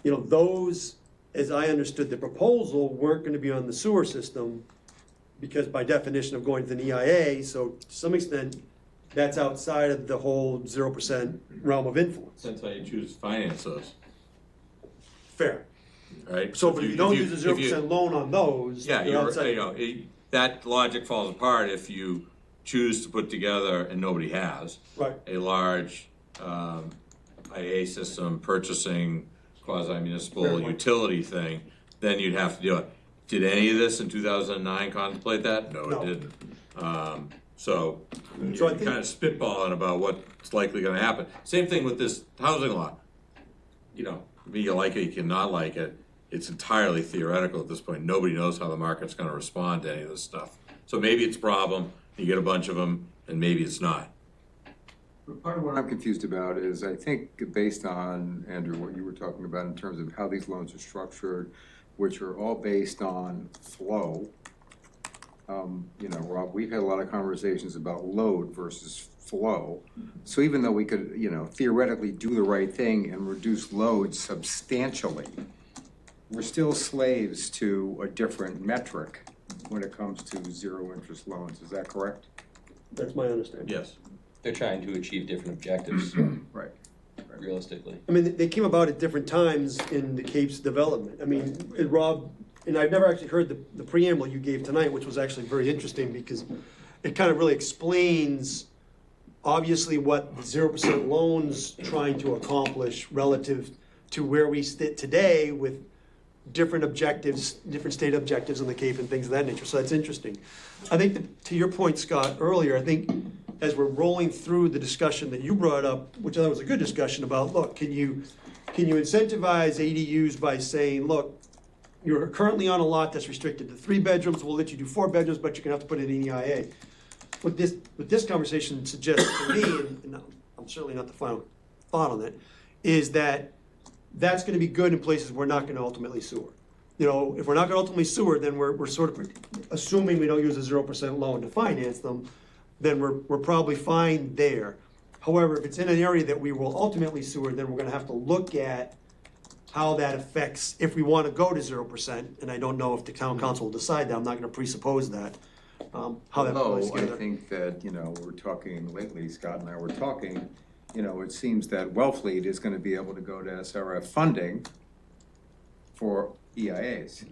Those, as I understood the proposal, weren't going to be on the sewer system. because by definition of going to an EIA, so to some extent, that's outside of the whole 0% realm of influence. That's how you choose to finance those, Fair. right? So if you don't use a if you- 0% loan on those, Yeah, they're outside. that logic falls apart if you choose to put together, and nobody has, Right. a large IA system purchasing quasi-municipal utility thing, then you'd have to do it. Did any of this in 2009 contemplate that? No, No. it didn't. So So you're I think- kind of spitballing about what's likely gonna happen. Same thing with this housing law. You know, you like it, you cannot like it. It's entirely theoretical at this point. Nobody knows how the market's gonna respond to any of this stuff. So maybe it's a problem, you get a bunch of them, and maybe it's not. Part of what I'm confused about is, I think, based on, Andrew, what you were talking about in terms of how these loans are structured, which are all based on flow. You know, Rob, we've had a lot of conversations about load versus flow. So even though we could, you know, theoretically do the right thing and reduce load substantially, we're still slaves to a different metric when it comes to zero interest loans. Is that correct? That's my understanding. Yes. They're trying to achieve different objectives, Right. realistically. I mean, they came about at different times in the Cape's development. I mean, and Rob, and I've never actually heard the preamble you gave tonight, which was actually very interesting because it kind of really explains obviously what the 0% loans trying to accomplish relative to where we sit today with different objectives, different state objectives in the Cape and things of that nature. So that's interesting. I think that, to your point, Scott, earlier, I think as we're rolling through the discussion that you brought up, which I thought was a good discussion about, look, can you incentivize ADUs by saying, look, you're currently on a lot that's restricted to 3 bedrooms, we'll let you do 4 bedrooms, but you're gonna have to put it in EIA. What this conversation suggests to me, and I'm certainly not the final thought on it, is that that's gonna be good in places we're not gonna ultimately sewer. You know, if we're not gonna ultimately sewer, then we're sort of assuming we don't use a 0% loan to finance them, then we're probably fine there. However, if it's in an area that we will ultimately sewer, then we're gonna have to look at how that affects, if we wanna go to 0%, and I don't know if the town council will decide that, I'm not gonna presuppose that, how that plays Although I together. think that, you know, we're talking lately, Scott and I were talking, you know, it seems that Wellfleet is gonna be able to go to SRF funding for EIAs.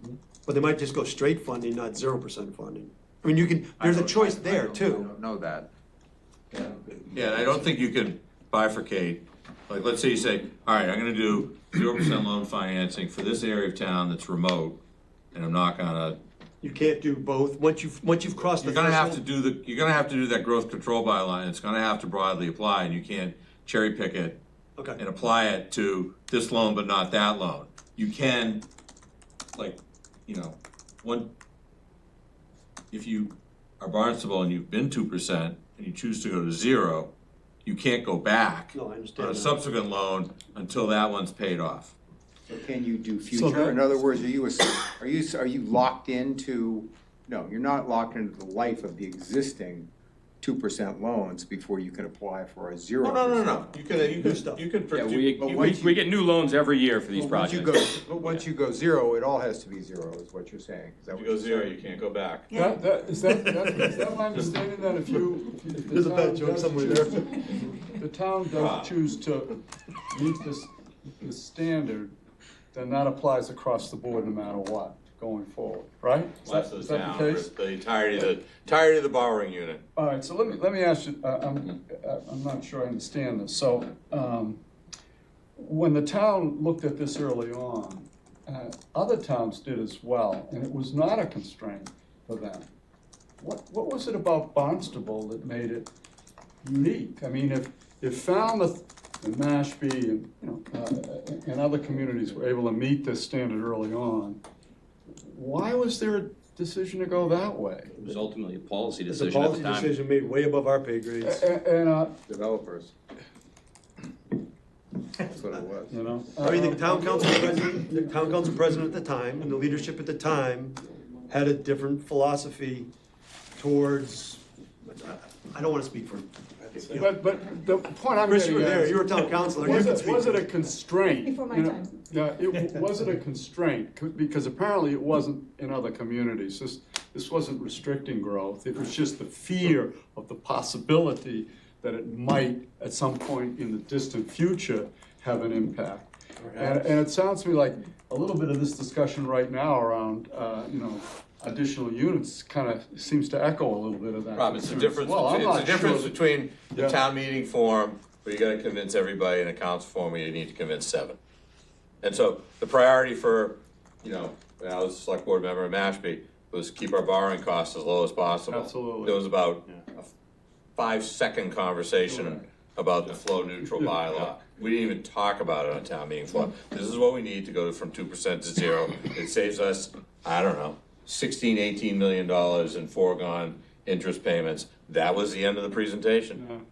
But they might just go straight funding, not 0% funding. I mean, you can, there's a choice there I too. don't know that. Yeah, and I don't think you can bifurcate, like, let's say you say, all right, I'm gonna do 0% loan financing for this area of town that's remote, and I'm not gonna, You can't do both, once you've crossed the you're gonna have to threshold. you're gonna have to do that growth control bylaw, and it's gonna have to broadly apply, and you can't cherry pick it Okay. and apply it to this loan but not that loan. You can, like, you know, if you are Barnstable and you've been 2% and you choose to go to 0, you can't go back No, I understand on a that. subsequent loan until that one's paid off. So can you do So future? that- In other words, are you locked into, no, you're not locked into the life of the existing 2% loans before you can apply for a 0%. No. You can. Yeah, we get new loans every year for these But once you go 0, it all has to be 0, is what you're saying. Is that If what you go you're 0, saying? you can't go back. Is that my understanding that if There's a bad joke somewhere there. the town does choose to meet this standard, then that applies across the board no matter what, going forward, right? Less of Is the that town, the for case? the entirety of the borrowing unit. All right, so let me ask you, I'm not sure I understand this. So, when the town looked at this early on, other towns did as well, and it was not a constraint for them. What was it about Barnstable that made it unique? I mean, if Falmouth and Mashpee and, and other communities were able to meet this standard early on, why was there a decision to go that way? It was ultimately a policy It's a decision at policy the time. decision made way above our pay grades. And, Developers. That's what it was. you know? I mean, the town council president at the time, and the leadership at the time, had a different philosophy towards, I don't wanna speak for, But the point I'm Chris, you getting were at there, is, you were town councilor. was You it, can speak was to it a constraint? Before my You know, time. Yeah, was it a constraint? Because apparently it wasn't in other communities. This wasn't restricting growth. It was just the fear of the possibility that it might, at some point in the distant future, have an impact. And it sounds to me like a little bit of this discussion right now around, additional units kind of seems to echo a little bit of that. Rob, it's the concern as difference, well. I'm it's the not difference sure between the Yeah. town meeting forum, where you gotta convince everybody, and a council forum where you need to convince 7. And so the priority for, when I was a select board member in Mashpee, was keep our borrowing costs as low as possible. Absolutely. There was about a 5-second conversation about the flow neutral bylaw. We didn't even talk about it on town meeting floor. This is what we need to go from 2% to 0. It saves us, I don't know, $16-18 million in foregone interest payments. That was the end of the presentation.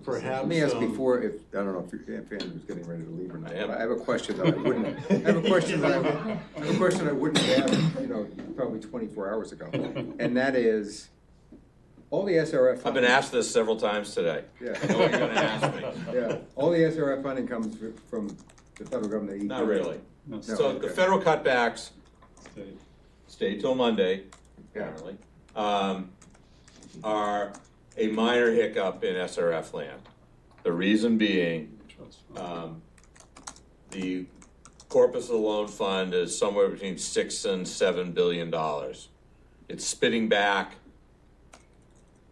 Perhaps. Let me ask before, I don't know if Andrew's getting ready to leave or not. I am. I have a question that I wouldn't, I have a question I wouldn't have, probably 24 hours ago. And that is, all the SRF. I've been asked this several times today. Yeah. I know what you're gonna ask me. Yeah, all the SRF funding comes from the federal government. Not really. No, So the okay. federal cutbacks stay till Monday, apparently, are a minor hiccup in SRF land. The reason being, the corpus of the loan fund is somewhere between $6 and $7 billion. It's spitting back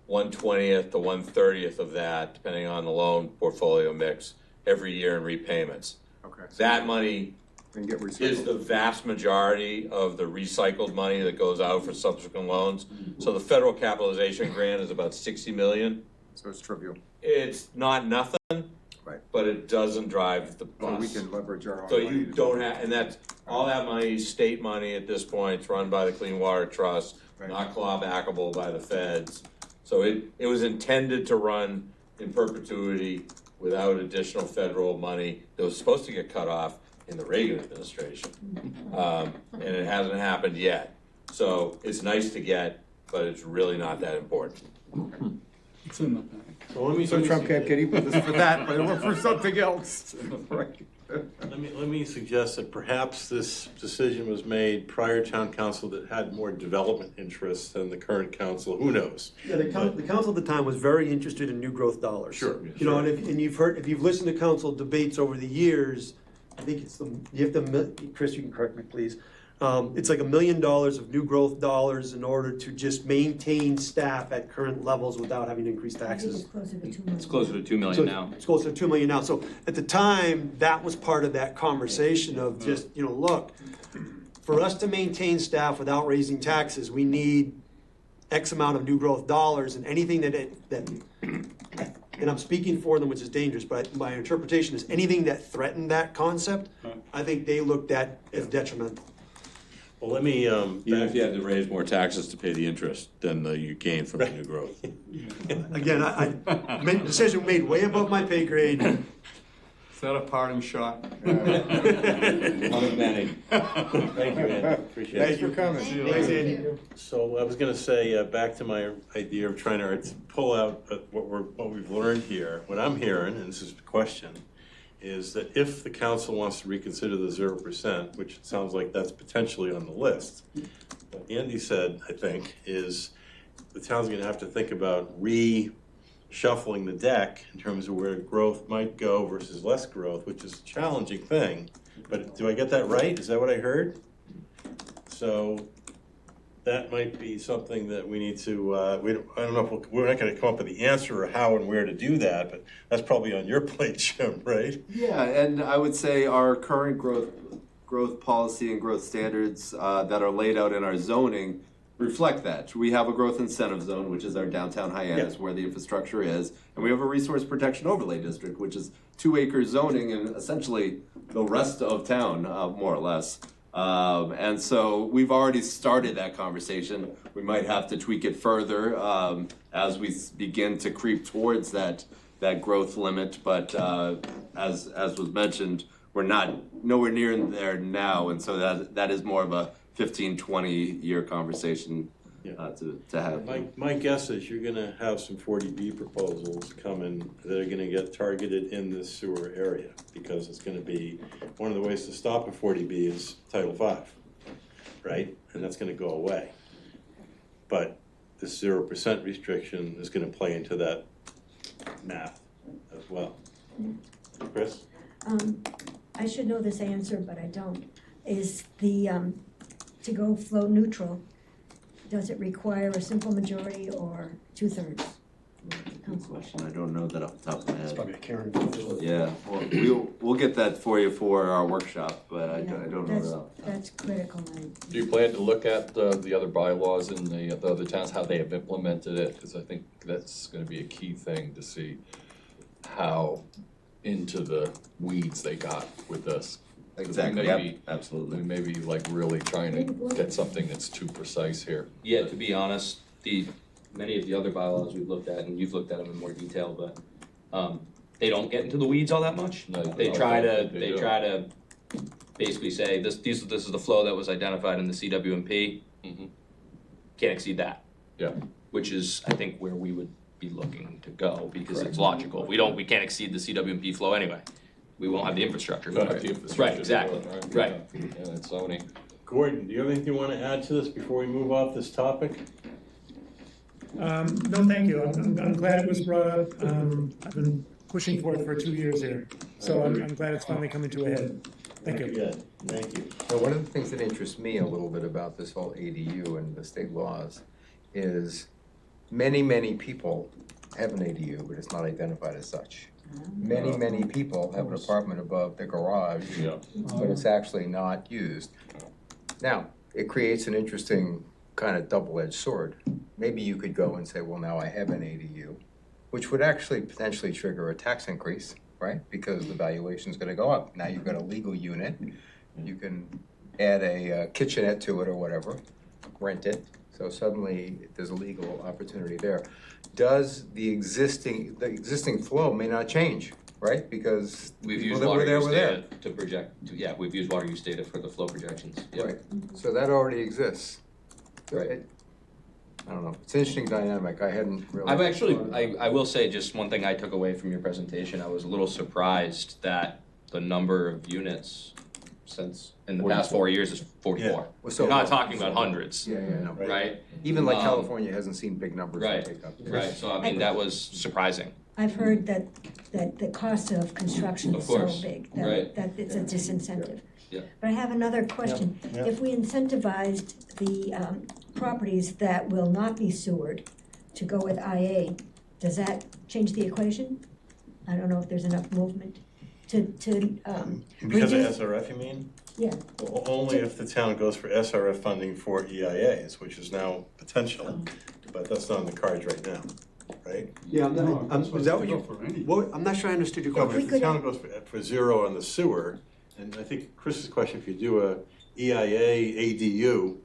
1/20th to 1/30th of that, depending on the loan portfolio mix, every year in repayments. Okay. That money And get recycled. is the vast majority of the recycled money that goes out for subsequent loans. So the federal capitalization grant is about 60 million. So it's trivial. It's not nothing, Right. but it doesn't drive the So we bus. can leverage our own So money you to don't do it. have, and that's, all that money is state money at this point, it's run by the Clean Water Trust, Right. not clawbackable by the feds. So it was intended to run in perpetuity without additional federal money that was supposed to get cut off in the Reagan administration. And it hasn't happened yet. So it's nice to get, but it's really not that important. It's in the bank. So Trump can't get even this for that, but or for something else. Right. Let me suggest that perhaps this decision was made prior town council that had more development interests than the current council. Who knows? Yeah, the council at the time was very interested in new growth dollars. Sure, You know, and if you've listened to council debates over the years, I think it's Chris, you can correct me, please. It's like $1 million of new growth dollars in order to just maintain staff at current levels without having to increase I think it's taxes. closer to 2 million. It's closer to 2 million So now. it's closer to $2 million now. So at the time, that was part of that conversation of just, look, for us to maintain staff without raising taxes, we need X amount of new growth dollars, and anything and I'm speaking for them, which is dangerous, but my interpretation is anything that threatened that concept, I think they looked at as detrimental. Well, let me, Even if you had to raise more taxes to pay the interest than you gain from the new growth. Again, I made a decision made way above my pay grade. Is that a parting shot? One of many. thank you, Andy, appreciate it. Thanks for coming. Thanks, Andy. So I was gonna say, back to my idea of trying to pull out what we've learned here. What I'm hearing, and this is the question, is that if the council wants to reconsider the 0%, which it sounds like that's potentially on the list, what Andy said, I think, is the town's gonna have to think about reshuffling the deck in terms of where growth might go versus less growth, which is a challenging thing. But do I get that right? Is that what I heard? So that might be something that we need to, I don't know if we're not gonna come up with the answer or how and where to do that, but that's probably on your plate, Jim, right? Yeah, and I would say our current growth policy and growth standards that are laid out in our zoning reflect that. We have a growth incentive zone, which is our downtown Hyannis, where the infrastructure is, and we have a resource protection overlay district, which is 2-acre zoning and essentially the rest of town, more or less. And so we've already started that conversation. We might have to tweak it further as we begin to creep towards that growth limit. But as was mentioned, we're nowhere near there now, and so that is more of a 15-20 year conversation to have. My guess is you're gonna have some 40B proposals coming that are gonna get targeted in this sewer area, because it's gonna be, one of the ways to stop a 40B is Title V, right? And that's gonna go away. But the 0% restriction is gonna play into that math as well. Chris? I should know this answer, but I don't. Is the, to go flow neutral, does it require a simple majority or 2/3? I don't know that off the top of my It's head. probably a Karen. Yeah, well, we'll get that for you for our workshop, but I don't know that. That's critical. Do you plan to look at the other bylaws in the other towns, how they have implemented it? Because I think that's gonna be a key thing to see how into the weeds they got with this. Exactly, We may be- absolutely. We may be like really trying to get something that's too precise here. Yeah, to be honest, many of the other bylaws we've looked at, and you've looked at them in more detail, but they don't get into the weeds all that much. No, They no, try they to don't. basically say this is the flow that was identified in the CWMP. Can't exceed that. Yeah. Which is, I think, where we would be looking to go, because it's logical. We can't exceed the CWMP flow anyway. We won't have the infrastructure. Don't have the infrastructure. Right, exactly, right. Yeah, it's zoning. Gordon, do you have anything you wanna add to this before we move off this topic? No, thank you. I'm glad it was brought up. I've been pushing for it for 2 years here, so I'm glad it's finally coming to a head. Thank you. Good, thank you. Now, one of the things that interests me a little bit about this whole ADU and the state laws is many people have an ADU, but it's not identified as such. Many people have an apartment above their garage, but it's actually not used. Now, it creates an interesting kind of double-edged sword. Maybe you could go and say, well, now I have an ADU, which would actually potentially trigger a tax increase, right? Because the valuation's gonna go up. Now you've got a legal unit, you can add a kitchenette to it or whatever, rent it, so suddenly there's a legal opportunity there. Does the existing flow may not change, right? Because We've people used that were water there use were there. data to project, we've used water use data for the flow projections. Yep. Right, so that already exists. So I don't know, it's an interesting dynamic, I hadn't really. I've actually, I will say just one thing I took away from your presentation, I was a little surprised that the number of units since, in the past 4 years is 44. Well, so- We're not talking about hundreds. Yeah, no. Right? Even like California hasn't seen big numbers to Right, take up. right, so I mean, that was surprising. I've heard that the cost of construction Of is so course, big right. that it's a disincentive. Yeah. But I have another question. Yeah. If we incentivized the properties that will not be sewered to go with IA, does that change the equation? I don't know if there's enough movement to Because of reduce- SRF, you mean? Yeah. Well, only if the town goes for SRF funding for EIAs, which is now potential, but that's not on the cards right now, right? Yeah, No, is that what you, for any. I'm not sure I understood your No, question. but if the town goes for zero on the sewer, and I think Chris's question, if you do a EIA ADU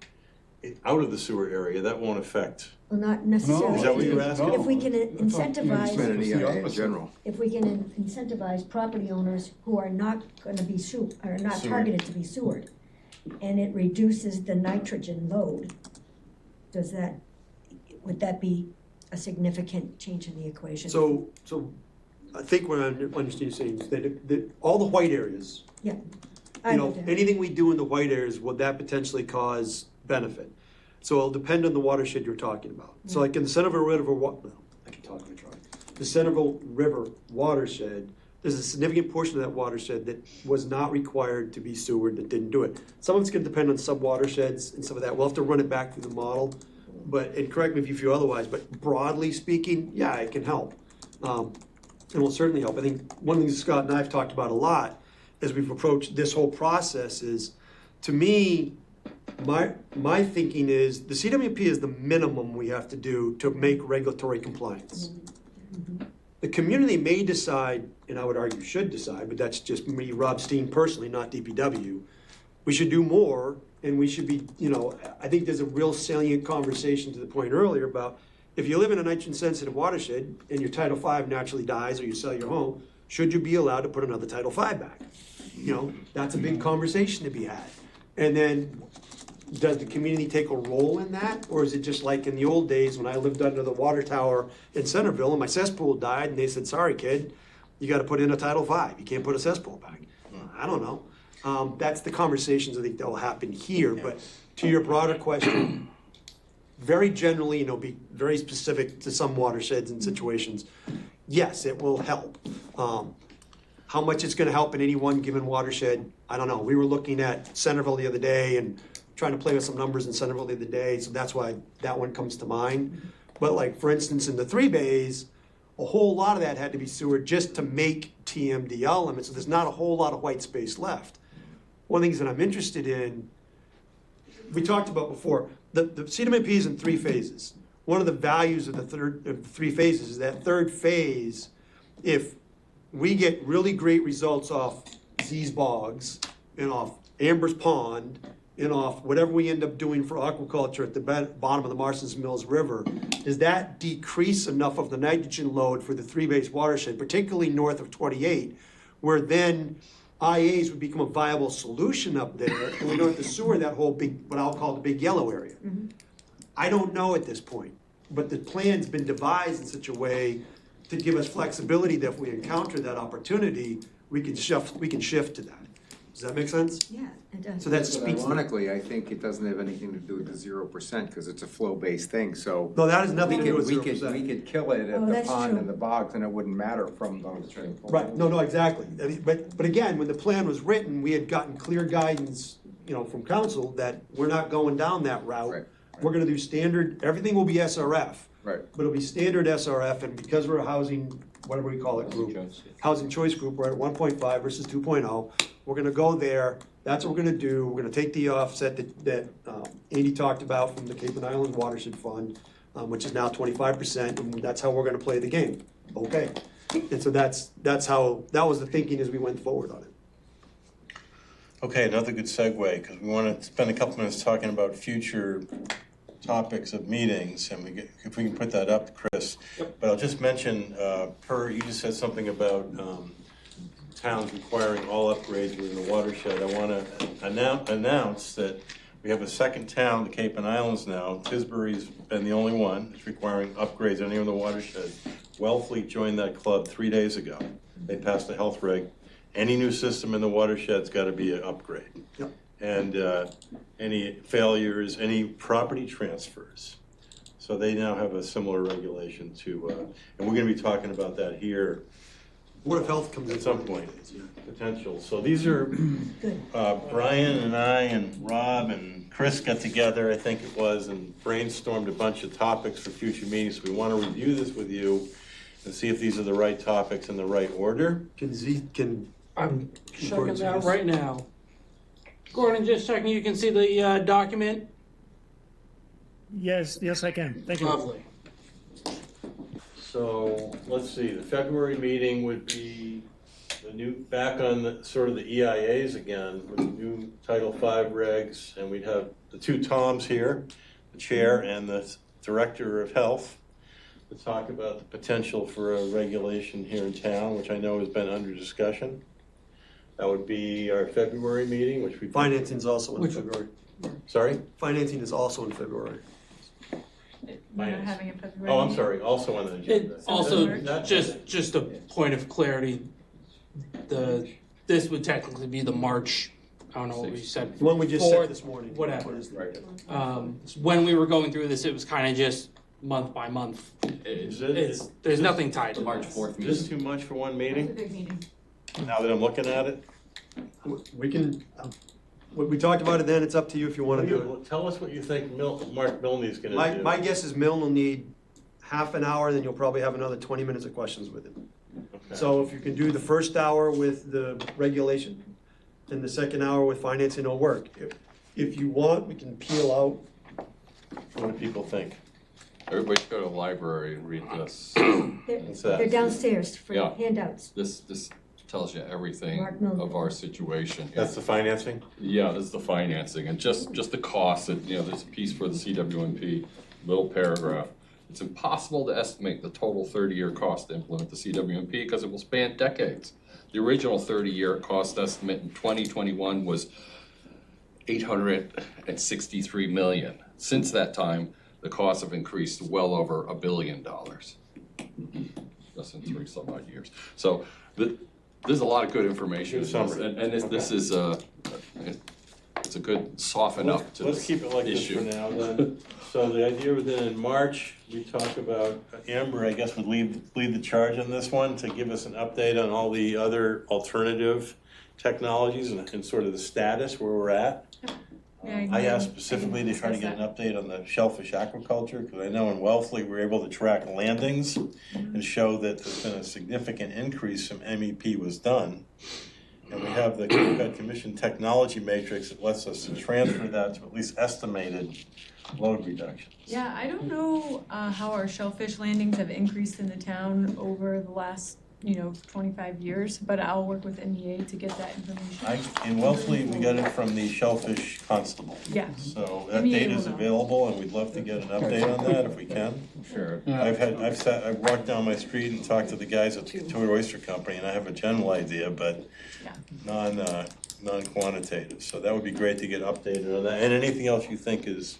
out of the sewer area, that won't affect. Well, not necessarily. Is that what you were asking? If we can Spend incentivize, an EIA in general. if we can incentivize property owners who are not gonna be are not Sewered. targeted to be sewered, and it reduces the nitrogen load, would that be a significant change in the equation? So I think what I understand you saying is that all the white areas, Yeah. you know, anything we do in the white areas, would that potentially cause benefit? So it'll depend on the watershed you're talking about. So like in the Centerville River, I can talk, I try. The Centerville River watershed, there's a significant portion of that watershed that was not required to be sewered, that didn't do it. Some of it's gonna depend on sub-watersheds and some of that. We'll have to run it back through the model. But, and correct me if you feel otherwise, but broadly speaking, yeah, it can help. It will certainly help. I think one of the things Scott and I have talked about a lot as we've approached this whole process is, to me, my thinking is the CWP is the minimum we have to do to make regulatory compliance. The community may decide, and I would argue should decide, but that's just me, Rob Steen personally, not DPW. We should do more, and we should be, you know, I think there's a real salient conversation to the point earlier about if you live in a nitrogen-sensitive watershed and your Title V naturally dies or you sell your home, should you be allowed to put another Title V back? You know, that's a big conversation to be had. And then does the community take a role in that? Or is it just like in the old days when I lived under the water tower in Centerville and my cesspool died and they said, sorry, kid, you gotta put in a Title V, you can't put a cesspool back. I don't know. That's the conversations I think that will happen here, but to your broader question, very generally, be very specific to some watersheds and situations, yes, it will help. How much it's gonna help in any one given watershed, I don't know. We were looking at Centerville the other day and trying to play with some numbers in Centerville the other day, so that's why that one comes to mind. But like, for instance, in the 3 bays, a whole lot of that had to be sewered just to make TMDL limits, so there's not a whole lot of white space left. One of the things that I'm interested in, we talked about before, the CWMP is in 3 phases. One of the values of the 3 phases is that 3rd phase, if we get really great results off Z's Bogs and off Amber's Pond and off whatever we end up doing for aquaculture at the bottom of the Marston's Mills River, does that decrease enough of the nitrogen load for the 3 base watershed, particularly north of 28, where then IAs would become a viable solution up there, and we don't have to sewer that whole big, what I'll call the big yellow area. I don't know at this point, but the plan's been devised in such a way to give us flexibility that if we encounter that opportunity, we can shift to that. Does that make sense? Yeah, it does. So that speaks. Ironically, I think it doesn't have anything to do with the 0%, because it's a flow-based thing, so. No, that has nothing to do with We 0%. could kill it at Oh, the that's pond true. and the bogs, and it wouldn't matter from those. Right, no, exactly. I mean, but again, when the plan was written, we had gotten clear guidance, from council that we're not going down that route. Right. We're gonna do standard, everything will be SRF. Right. But it'll be standard SRF, and because we're a housing, whatever we call it, group, housing choice group, we're at 1.5 versus 2.0. We're gonna go there, that's what we're gonna do, we're gonna take the offset that Andy talked about from the Cape and Islands Watershed Fund, which is now 25%, and that's how we're gonna play the game. Okay, and so that's how, that was the thinking as we went forward on it. Okay, another good segue, because we want to spend a couple minutes talking about future topics of meetings, and if we can put that up, Chris. But I'll just mention, you just said something about towns requiring all upgrades within the watershed. I want to announce that we have a second town, the Cape and Islands now. Tisbury's been the only one that's requiring upgrades anywhere in the watershed. Wellfleet joined that club 3 days ago. They passed a health reg. Any new system in the watershed's got to be an upgrade. Yep. And any failures, any property transfers. So they now have a similar regulation to, and we're going to be talking about that here. Board of Health comes at some point, potential. So these are, Brian and I and Rob and Chris got together, I think it was, and brainstormed a bunch of topics for future meetings. So we want to review this with you and see if these are the right topics in the right order. I'm checking that right now. Gordon, just checking, you can see the document? Yes, I can. Thank you. Lovely. So, let's see, the February meeting would be the new, back on the, sort of the EIAs again, with the new Title V regs, and we'd have the 2 Toms here, the chair and the director of health, to talk about the potential for a regulation here in town, which I know has been under discussion. That would be our February meeting, which we. Financing's also in February. Sorry? Financing is also in February. We're not having a February. Oh, I'm sorry, also on the agenda. Also, just a point of clarity, this would technically be the March, I don't know what we said. The one we just said 4th, this morning. Whatever. Right. When we were going through this, it was kind of just month by month. There's nothing tied to March this. 4th meeting. Is this too much for one It's a meeting? big meeting. Now that I'm looking at it? We can, we talked about it then, it's up to you if you want to do it. Tell us what you think Mark Milne's gonna do. My guess is Milne will need half an hour, then you'll probably have another 20 minutes of questions with him. Okay. So if you can do the first hour with the regulation, and the second hour with financing, it'll work. If you want, we can peel out. What do people think? Everybody should go to the library and read this. They're downstairs for Yeah. handouts. This tells you everything Mark Milne. of our situation. That's the financing? Yeah, this is the financing, and just the cost, there's a piece for the CWMP, little paragraph. It's impossible to estimate the total 30-year cost to implement the CWMP because it will span decades. The original 30-year cost estimate in 2021 was $863 million. Since that time, the costs have increased well over $1 billion. Just in 3 some odd years. So there's a lot of good information. Good summary. And this is it's a good soften up to Let's this keep it like issue. this for now then. So the idea was that in March, we talk about, Amber, I guess, would lead the charge on this one to give us an update on all the other alternative technologies and sort of the status where we're at. I asked specifically to try to get an update on the shellfish aquaculture, because I know in Wellfleet, we were able to track landings and show that there's been a significant increase from MEP was done. And we have the Cape Cod Commission technology matrix that lets us transfer that to at least estimated load reductions. Yeah, I don't know how our shellfish landings have increased in the town over the last 25 years, but I'll work with NEA to get that information. In Wellfleet, we got it from the Shellfish Constable. Yeah. So that NEA data is will know. available, and we'd love to get an update on that if we can. Sure. I've walked down my street and talked to the guys at the Tour Oyster Company, and I have a general idea, but non-quantitative. So that would be great to get updated on that, and anything else you think is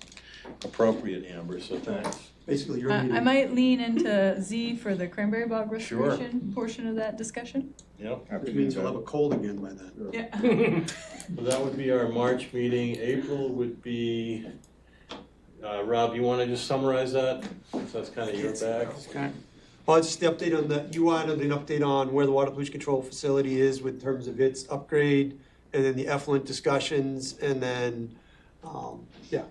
appropriate, Amber, so thanks. Basically, your I meeting. might lean into Z for the cranberry bog Sure. restoration portion of that discussion. Yep. Which means you'll have a cold again by then. Yeah. So that would be our March meeting. April would be, Rob, you wanna just summarize that? Since that's kinda your bag. Okay. Well, it's just the update on that. You wanted an update on where the water pollution control facility is with terms of its upgrade, and then the effluent discussions, and then, yeah.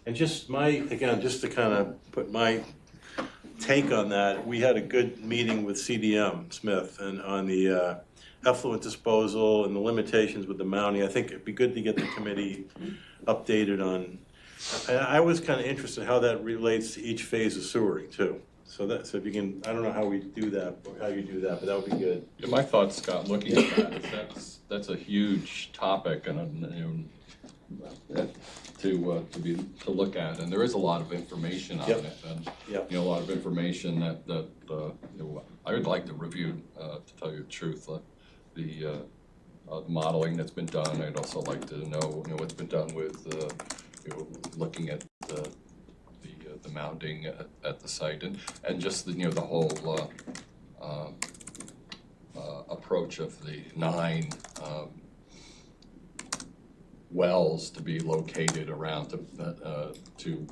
And just just to kind of put my take on that, we had a good meeting with CDM Smith and on the effluent disposal and the limitations with the mounting. I think it'd be good to get the committee updated on, and I was kind of interested how that relates to each phase of sewering too. So if you can, I don't know how we do that, or how you do that, but that would be good. Yeah, my thoughts, Scott, looking at that, is that's a huge topic and to look at, and there is a lot of information on it, and a lot of information that I would like to review, to tell you the truth, the modeling that's been done. I'd also like to know what's been done with looking at the mounting at the site, and just the whole approach of the 9 wells to be located around to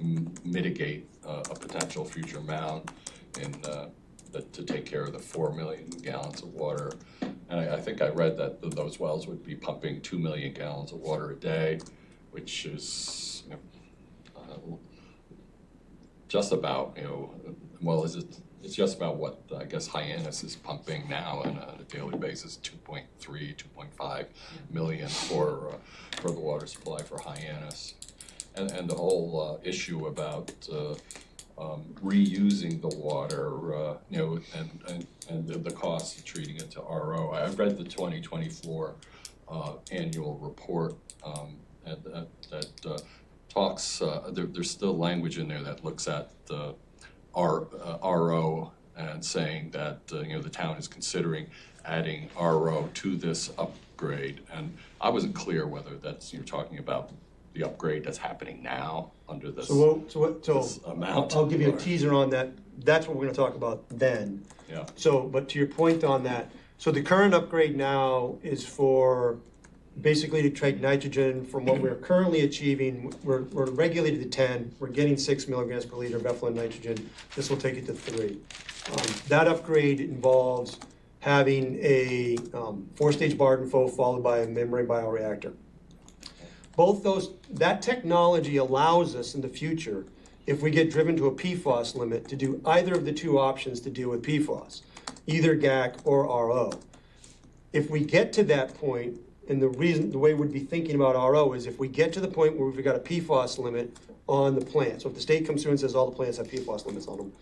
mitigate a potential future mound and to take care of the 4 million gallons of water. And I think I read that those wells would be pumping 2 million gallons of water a day, which is just about it's just about what I guess Hyannis is pumping now on a daily basis, 2.3, 2.5 million for the water supply for Hyannis, and the whole issue about reusing the water, and the cost of treating it to RO. I read the 2024 annual report that talks. There's still language in there that looks at the RO and saying that the town is considering adding RO to this upgrade, and I wasn't clear whether you're talking about the upgrade that's happening now under this, this amount. I'll give you a teaser on that. That's what we're going to talk about then. Yeah. So, but to your point on that, so the current upgrade now is for basically to take nitrogen from what we're currently achieving. We're regulated to 10. We're getting 6 milligrams per liter of effluent nitrogen. This will take it to 3. That upgrade involves having a 4-stage Barden flow followed by a membrane bioreactor. Both that technology allows us in the future, if we get driven to a PFAS limit, to do either of the 2 options to deal with PFAS, either GAC or RO. If we get to that point, and the way we'd be thinking about RO is if we get to the point where we've got a PFAS limit on the plant. So if the state comes through and says all the plants have PFAS limits on them,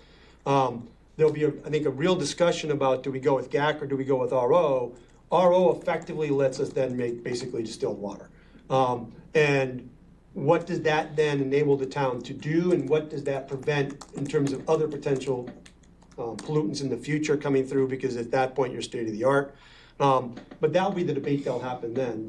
there'll be, I think, a real discussion about do we go with GAC or do we go with RO. RO effectively lets us then make basically distilled water. And what does that then enable the town to do, and what does that prevent in terms of other potential pollutants in the future coming through, because at that point you're state of the art. But that'll be the debate that'll happen then.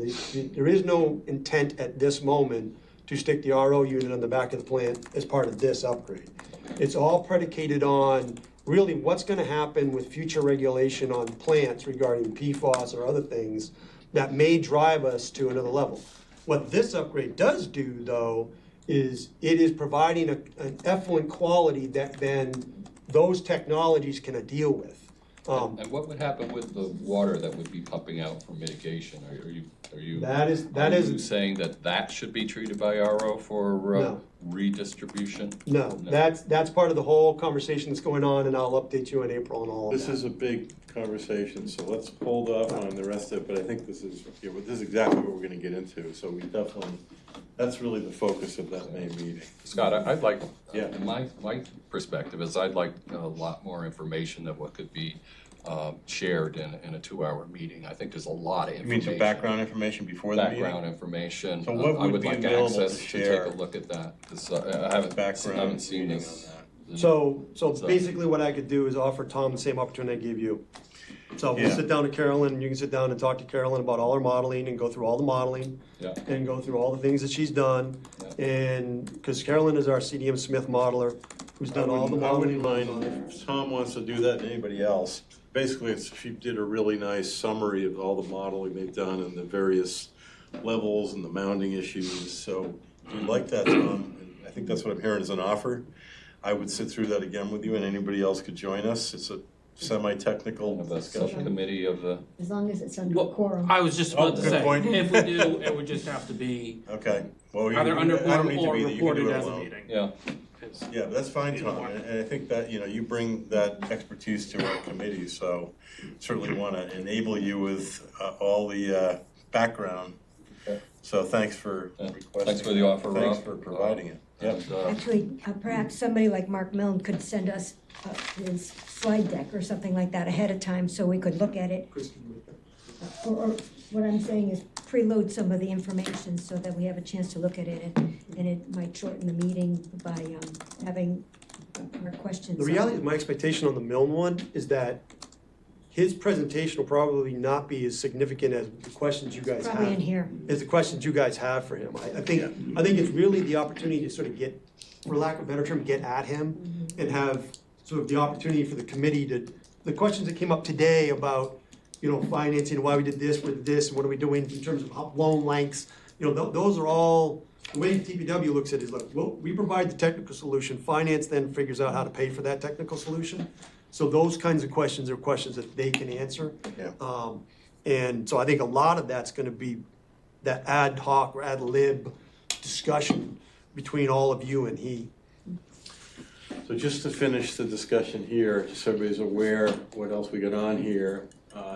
There is no intent at this moment to stick the RO unit on the back of the plant as part of this upgrade. It's all predicated on really what's gonna happen with future regulation on plants regarding PFAS or other things that may drive us to another level. What this upgrade does do, though, is it is providing an effluent quality that then those technologies can deal with. And what would happen with the water that would be pumping out for mitigation? Are you That is are you saying that should be treated by RO for No. redistribution? No, that's part of the whole conversation that's going on, and I'll update you in April and all of This that. is a big conversation, so let's hold off on the rest of it, but I think this is exactly what we're gonna get into, so we definitely, that's really the focus of that May meeting. Scott, I'd like, Yeah. my perspective is I'd like a lot more information than what could be shared in a 2-hour meeting. I think there's a lot of You mean information. some background information before the meeting? Background information. So what I would would be like available to access to share? take a look at that, because I haven't seen this. So basically what I could do is offer Tom the same opportunity I gave you. So we'll Yeah. sit down to Carolyn, and you can sit down and talk to Carolyn about all her modeling and go through all the modeling. Yeah. And go through all the things that she's done. And, because Carolyn is our CDM Smith modeler, who's done all the I modeling. wouldn't mind if Tom wants to do that and anybody else. Basically, she did a really nice summary of all the modeling they've done and the various levels and the mounding issues. So if you'd like that, Tom, and I think that's what I'm hearing as an offer, I would sit through that again with you and anybody else could join us. It's a semi-technical The discussion. subcommittee of the. As long as it's under quorum. I was just about to good say, point. if we do, it would just have to be Okay. Well, either under I don't quorum need to or be there. You can reported do it as a alone. meeting. Yeah. Yeah, but that's fine, Tom, and I think that, you bring that expertise to our committee, so certainly want to enable you with all the background. Okay. So thanks for requesting. Thanks for the offer, Thanks Rob. for providing it. Yep. And, Actually, perhaps somebody like Mark Milne could send us his slide deck or something like that ahead of time so we could look at it. Or what I'm saying is preload some of the information so that we have a chance to look at it, and it might shorten the meeting by having our questions. The reality of my expectation on the Milne one is that his presentation will probably not be as significant as the questions you guys have. Probably in here. As the questions you guys have for him. I think it's really the opportunity to sort of get, for lack of a better term, get at him and have sort of the opportunity for the committee the questions that came up today about, financing, why we did this with this, and what are we doing in terms of loan lengths, those are all, the way DPW looks at it is, look, we provide the technical solution, finance then figures out how to pay for that technical solution. So those kinds of questions are questions that they can answer. Yeah. And so I think a lot of that's gonna be that ad hoc or ad lib discussion between all of you and he. So just to finish the discussion here, just so everybody's aware what else we got on here,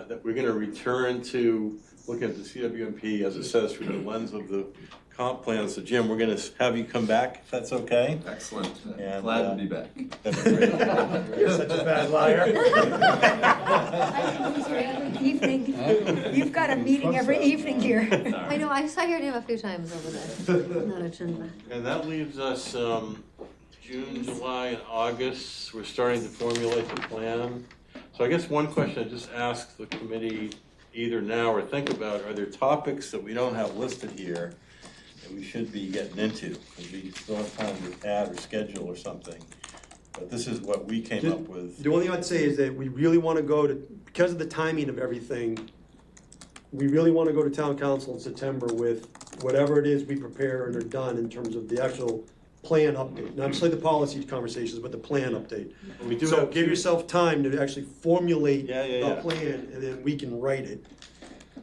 that we're gonna return to looking at the CWMP, as it says, through the lens of the comp plan. So Jim, we're gonna have you come back, if that's okay? Excellent. And, Glad to be back. That'd be great. You're such a bad liar. Every evening, you've got a meeting every evening here. I know, I saw your name a few times over there. No, it shouldn't be. And that leaves us June, July, and August. We're starting to formulate the plan. So I guess one question I just ask the committee either now or think about, are there topics that we don't have listed here that we should be getting into? Because we still have time to add or schedule or something. But this is what we came up with. The only thing I'd say is that we really want to go to, because of the timing of everything, we really want to go to town council in September with whatever it is we prepare and are done in terms of the actual plan update. Not just like the policy conversations, but the plan update. We do So have give two- yourself time to actually formulate Yeah. a plan, and then we can write it.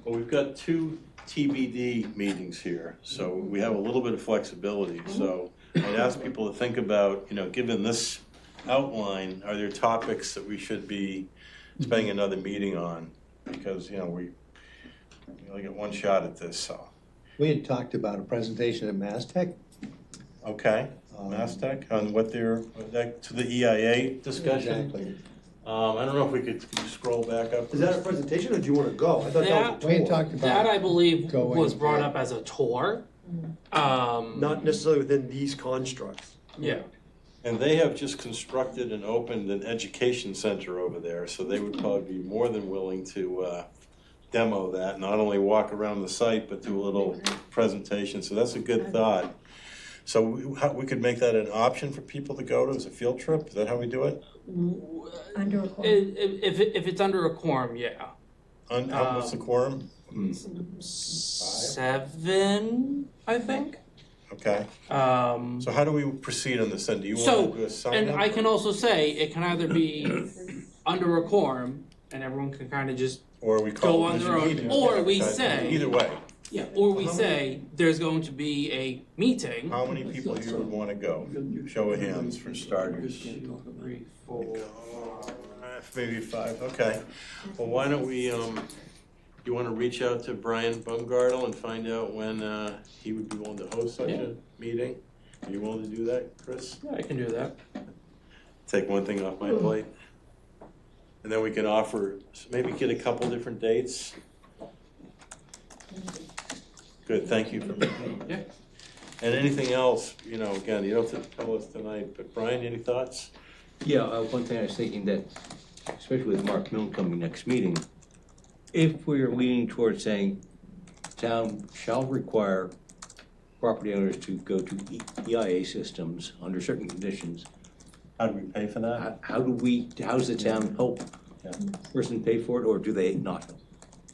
Well, we've got 2 TBD meetings here, so we have a little bit of flexibility. So I'd ask people to think about, given this outline, are there topics that we should be spending another meeting on? Because, we only get one shot at this, so. We had talked about a presentation at MassTech. Okay, MassTech, on what they're, to the EIA discussion? Exactly. I don't know if we could you scroll back up. Is that a presentation, or do you want to go? I thought that was a We had tour. talked about. That I believe going was brought there. up as a tour. Not necessarily within these constructs. Yeah. And they have just constructed and opened an education center over there, so they would probably be more than willing to demo that, not only walk around the site, but do a little presentation, so that's a good thought. So we could make that an option for people to go to as a field trip, is that how we do it? Under a quorum. If it's under a quorum, yeah. What's the quorum? 7, I think. Okay. So how do we proceed on this then? Do you want to do a sign And up? I can also say, it can either be under a quorum, and everyone can kind of just Or we go call on it their own, meeting. or we Okay. say. Either way. Yeah, or we say, there's going to be a meeting. How many people you would want to go? Show of hands for starters. 3, 4. Maybe 5, okay. Well, why don't we, you want to reach out to Brian Baumgartel and find out when he would be willing to host such a meeting? Are you willing to do that, Chris? Yeah, I can do that. Take one thing off my plate. And then we can offer, maybe get a couple different dates. Good, thank you for making. Yeah. And anything else, again, you don't have to tell us tonight, but Brian, any thoughts? Yeah, one thing I was thinking that, especially with Mark Milne coming next meeting, if we're leaning towards saying town shall require property owners to go to EIA systems under certain conditions. How do we pay for that? How's the town help person pay for it, or do they not help?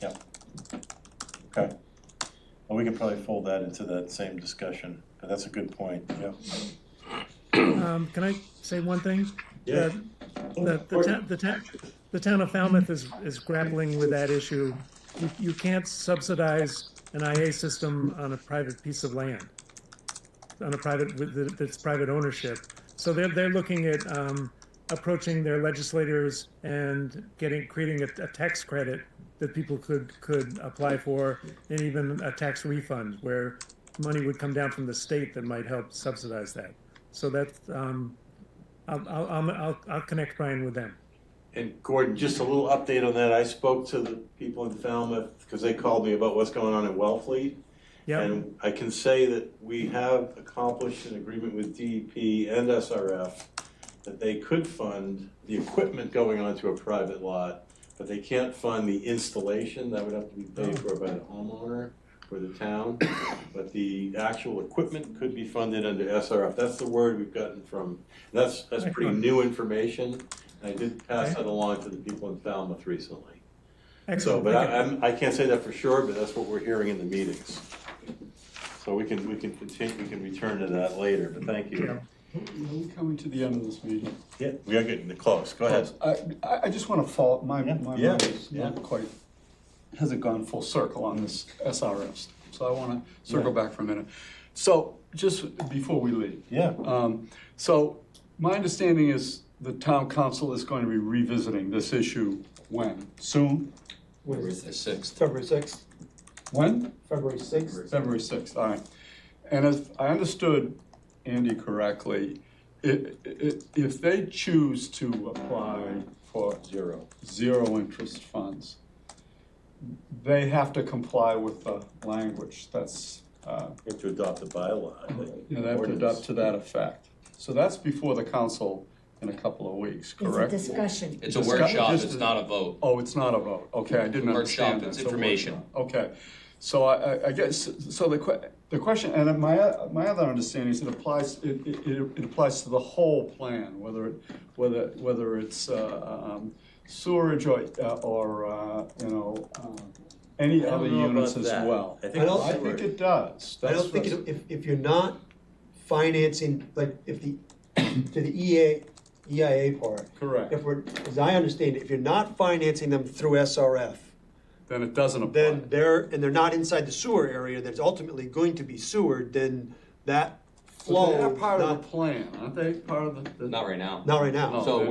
Yeah. Okay. Well, we can probably fold that into that same discussion, but that's a good point, yeah. Can I say one thing? Yeah. The town of Falmouth is grappling with that issue. You can't subsidize an IA system on a private piece of land, that's private ownership. So they're looking at approaching their legislators and creating a tax credit that people could apply for, and even a tax refund where money would come down from the state that might help subsidize that. So that's I'll connect Brian with them. And Gordon, just a little update on that. I spoke to the people in Falmouth because they called me about what's going on in Wellfleet. Yep. And I can say that we have accomplished an agreement with DEP and SRF that they could fund the equipment going onto a private lot, but they can't fund the installation. That would have to be paid for by the homeowner or the town. But the actual equipment could be funded under SRF. That's the word we've gotten from, that's pretty new information. I did pass that along to the people in Falmouth recently. Excellent. So, but I can't say that for sure, but that's what we're hearing in the meetings. So we can continue, we can return to that later, but thank you. We're coming to the end of this meeting. Yeah, we are getting close. Go ahead. I just want to follow, my mind is Yeah. not quite, hasn't gone full circle on this SRS. So I want to circle back for a minute. So just before we leave. Yeah. So my understanding is the town council is going to be revisiting this issue when? Soon? February 6th. February 6th. When? February 6th. February 6th, all right. And as I understood Andy correctly, if they choose to apply for zero interest funds, they have to comply with the language that's. You have to adopt the bylaw. Yeah, they have to adopt to that effect. So that's before the council in a couple of weeks, correct? It's a discussion. It's a workshop, it's not a vote. Oh, it's not a vote. Okay, I didn't understand that. Workshop, it's information. Okay, so I guess, so the question, and my other understanding is it applies to the whole plan, whether it's sewerage or any other units as well. I think it does. I don't think if you're not financing, like if to the EIA part. Correct. As I understand it, if you're not financing them through SRF, then it doesn't apply. Then they're not inside the sewer area that's ultimately going to be sewered, then that flow. They're part of the plan, aren't they? Part of the. Not right now. Not right now. So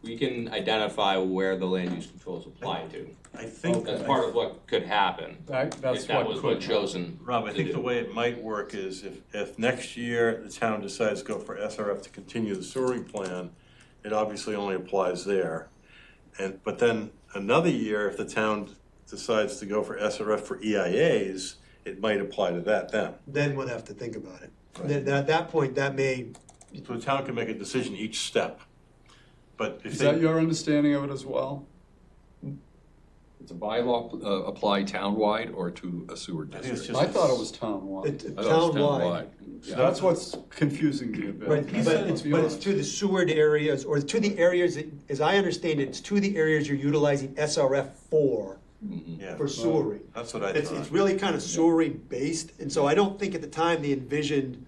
we can identify where the land use controls apply to. I think that's part of what could happen. That's if that was what chosen. Rob, I think the way it might work is if next year the town decides to go for SRF to continue the sewering plan, it obviously only applies there. But then another year, if the town decides to go for SRF for EIAs, it might apply to that then. Then we'll have to think about it. Right. Then at that point, that may. So the town can make a decision each step. But if Is that your understanding of it as well? It's a bylaw apply townwide or to a sewer district? I thought it was townwide. I thought it was townwide. Yeah. That's what's confusing me a bit. But it's to the sewered areas, or to the areas, that, as I understand it, it's to the areas you're utilizing SRF for, for sewering. That's what I It's thought. really kind of sewering based, and so I don't think at the time they didn't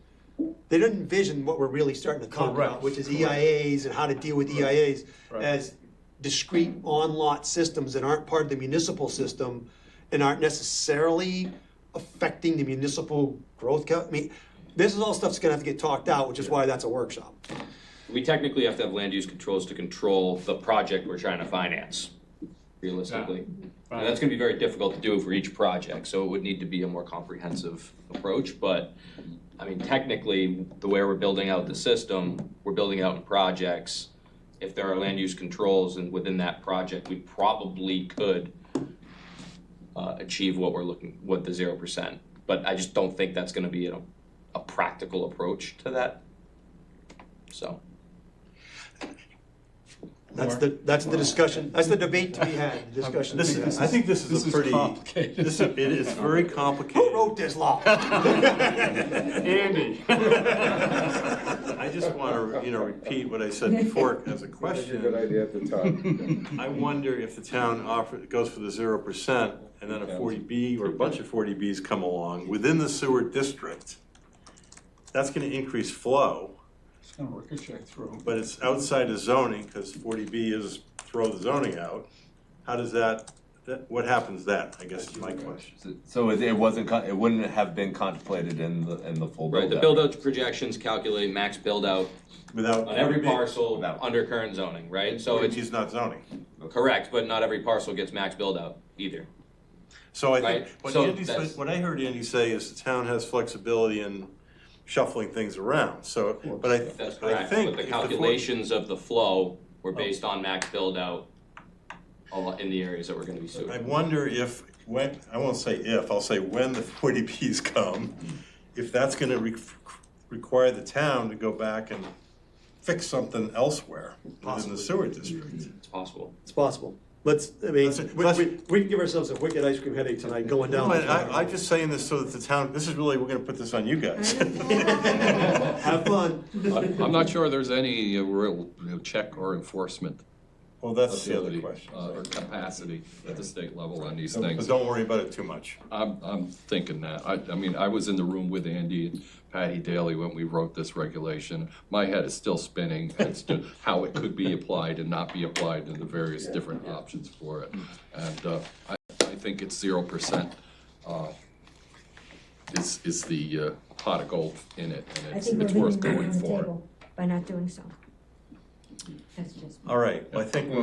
envision what we're really starting to talk about, which is EIAs and how to deal with EIAs as discrete on-lot systems that aren't part of the municipal system and aren't necessarily affecting the municipal growth. I mean, this is all stuff that's gonna have to get talked out, which is why that's a workshop. We technically have to have land use controls to control the project we're trying to finance, realistically. And that's gonna be very difficult to do for each project, so it would need to be a more comprehensive approach, but I mean, technically, the way we're building out the system, we're building out in projects. If there are land use controls and within that project, we probably could achieve what the 0%. But I just don't think that's gonna be a practical approach to that, so. That's the discussion, that's the debate to be had, the discussion to be had. I think this is a pretty, it is very complicated. Who wrote this law? Andy. I just want to, repeat what I said before as a question. Good idea at the top. I wonder if the town goes for the 0% and then a 40B or a bunch of 40Bs come along within the sewer district. That's going to increase flow. It's gonna ricochet through. But it's outside of zoning, because 40B is throw the zoning out. How does what happens then, I guess is my question. So it wouldn't have been contemplated in the full build-out. Right, the build-out projections calculate max build-out without on every parcel under current zoning, right? So it's not zoning. Correct, but not every parcel gets max build-out either. So I think Right? what I heard Andy say is the town has flexibility in shuffling things around. So, but That's I correct, think but the if calculations of the flow were based on max build-out in the areas that we're gonna be sued. I wonder if, I won't say if, I'll say when the 40Bs come, if that's gonna require the town to go back and fix something elsewhere within the sewer district. It's possible. It's possible. We can give ourselves a wicked ice cream headache tonight going down. I'm just saying this so that the town, we're gonna put this on you guys. Have fun. I'm not sure there's any real check or enforcement. Well, that's the other ability, question. or capacity at the state level on these So things. don't worry about it too much. I'm thinking that. I mean, I was in the room with Andy and Patty Daly when we wrote this regulation. My head is still spinning as to how it could be applied and not be applied and the various different options for it. And I think it's 0% is the pot of gold in it, and I think it's we're worth leaving money going on the for. table by not doing so. That's just. All right, well, I think we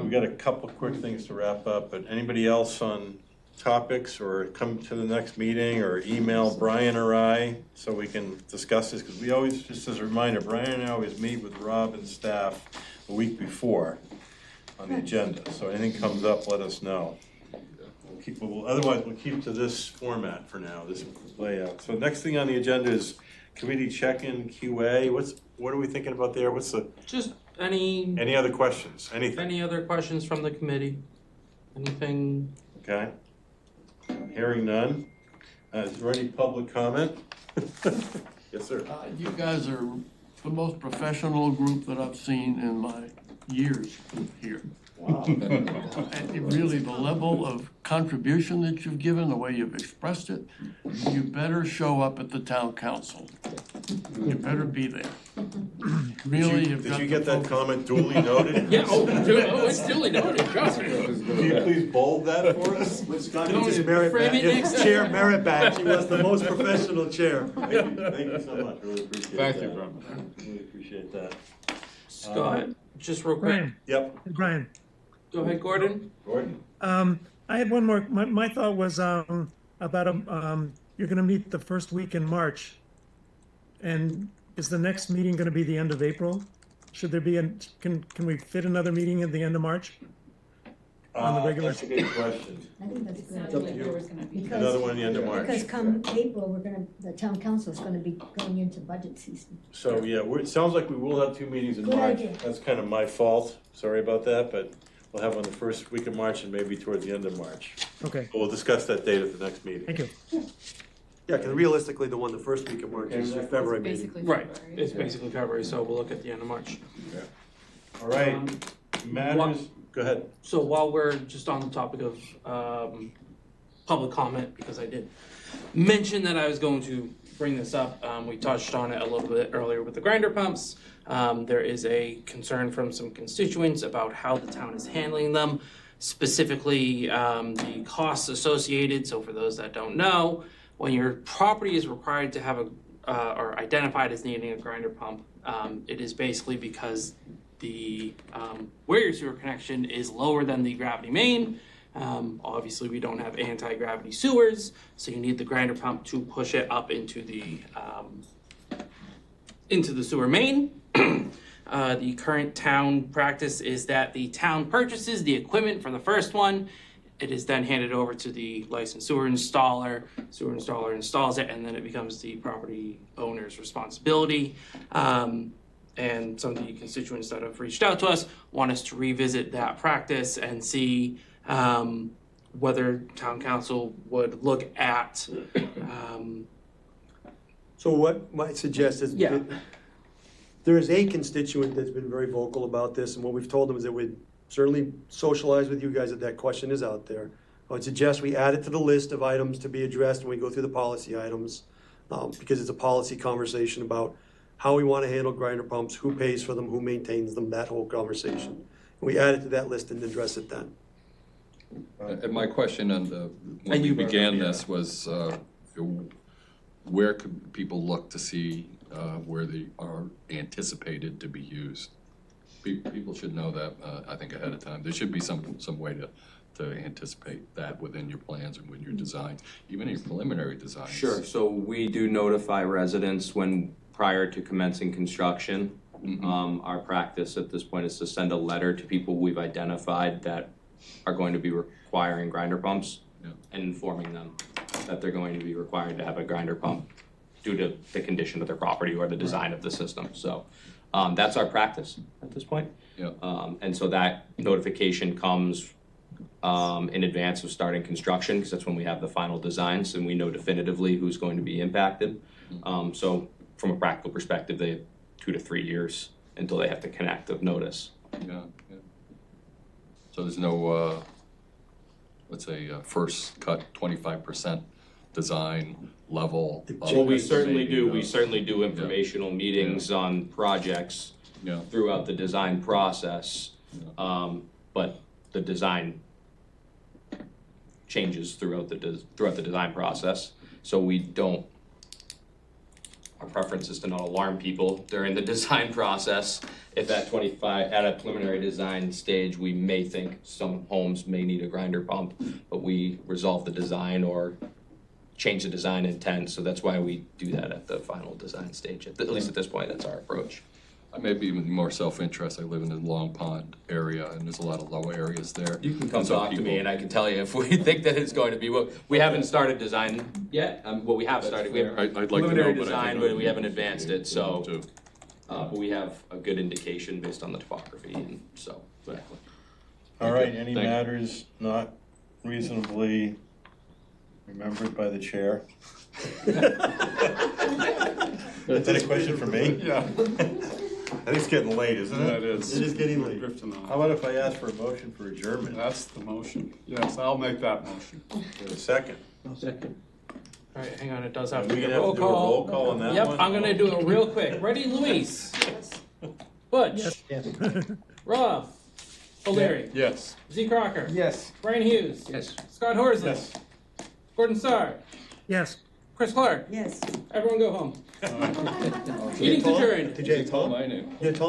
got a couple quick things to wrap up, but anybody else on topics or come to the next meeting or email Brian or I so we can discuss this, because we always, just as a reminder, Brian and I always meet with Rob and staff a week before on the agenda, so anything comes up, let us know. Otherwise, we'll keep to this format for now, this layout. So next thing on the agenda is committee check-in QA. What are we thinking about there? Just any other questions? Anything? Any other questions from the committee? Anything? Okay. Hearing none. Is there any public comment? Yes, sir. You guys are the most professional group that I've seen in my years here. Wow. And really, the level of contribution that you've given, the way you've expressed it, you better show up at the town council. You better be there. Really, Did you get that comment duly noted? Yeah, it's duly noted, trust me. Can you please bold that for us? Chair merit badge. He was the most professional chair. Thank you so much. Really appreciate that. Thank you, Brenda. Really appreciate that. Scott, just real quick. Brian. Yep. Brian. Go ahead, Gordon. I had one more. My thought was about you're going to meet the first week in March, and is the next meeting going to be the end of April? Should there be can we fit another meeting at the end of March? On the regular. That's a good question. I think that's good. It's up to you. Another one at the end of March. Because come April, the town council is gonna be going into budget season. So, yeah, it sounds like we will have 2 meetings in Good March. idea. That's kind of my fault. Sorry about that, but we'll have one the first week of March and maybe towards the end of March. Okay, We'll discuss that date at the next meeting. thank you. Yeah, because realistically, the one the first week of March is your February meeting. Basically Right, February. it's basically February, so we'll look at the end of March. All right, matters, go ahead. So while we're just on the topic of public comment, because I did mention that I was going to bring this up, we touched on it a little bit earlier with the grinder pumps. There is a concern from some constituents about how the town is handling them, specifically the costs associated. So for those that don't know, when your property is required to have or identified as needing a grinder pump, it is basically because the where your sewer connection is lower than the gravity main. Obviously, we don't have anti-gravity sewers, so you need the grinder pump to push it up into the sewer main. The current town practice is that the town purchases the equipment for the first one. It is then handed over to the licensed sewer installer. Sewer installer installs it, and then it becomes the property owner's responsibility. And some of the constituents that have reached out to us want us to revisit that practice and see whether town council would look at. So what I suggest is, Yeah. there is a constituent that's been very vocal about this, and what we've told them is that we'd certainly socialize with you guys that that question is out there. I would suggest we add it to the list of items to be addressed when we go through the policy items, because it's a policy conversation about how we want to handle grinder pumps, who pays for them, who maintains them, that whole conversation. And we add it to that list and address it then. And my question when we began this was, where could people look to see where they are anticipated to be used? People should know that, I think, ahead of time. There should be some way to anticipate that within your plans and within your designs, even in your preliminary designs. Sure, so we do notify residents prior to commencing construction. Our practice at this point is to send a letter to people we've identified that are going to be requiring grinder pumps, and informing them that they're going to be required to have a grinder pump due to the condition of their property or the design of the system. So that's our practice at this point. And so that notification comes in advance of starting construction, because that's when we have the final designs and we know definitively who's going to be impacted. So from a practical perspective, they have 2 to 3 years until they have to connect of notice. So there's no, let's say, first cut 25% design level. Well, we certainly do. We certainly do informational meetings on projects throughout the design process. But the design changes throughout the design process. So we don't. Our preference is to not alarm people during the design process. If at a preliminary design stage, we may think some homes may need a grinder pump, but we resolve the design or change the design intent. So that's why we do that at the final design stage. At least at this point, that's our approach. I may be even more self-interest. I live in the Long Pond area, and there's a lot of low areas there. You can come talk to me, and I can tell you if we think that it's going to be. Well, we haven't started design yet. Well, we have started. We have I'd like preliminary to know, design, but we haven't advanced it. So, but we have a good indication based on the topography, and so. All right, any matters not reasonably remembered by the chair? Is that a question for me? Yeah. I think it's getting late, isn't it? Yeah, it is. It is getting late. Drifting on. How about if I ask for a motion for adjournment? That's the motion. Yes, I'll make that motion. For a second. Second. All right, hang on, it does have Are to we be a gonna have roll to do a roll call. call on that Yep, one? I'm gonna do it real quick. Ready, Luis? Butch? Rob? O'Leary? Yes. Z. Crocker? Yes. Brian Hughes? Yes. Scott Horsley? Yes. Gordon Starr? Yes. Chris Clark? Yes. Everyone go home. Meeting's adjourned. Did you tell My name. You tell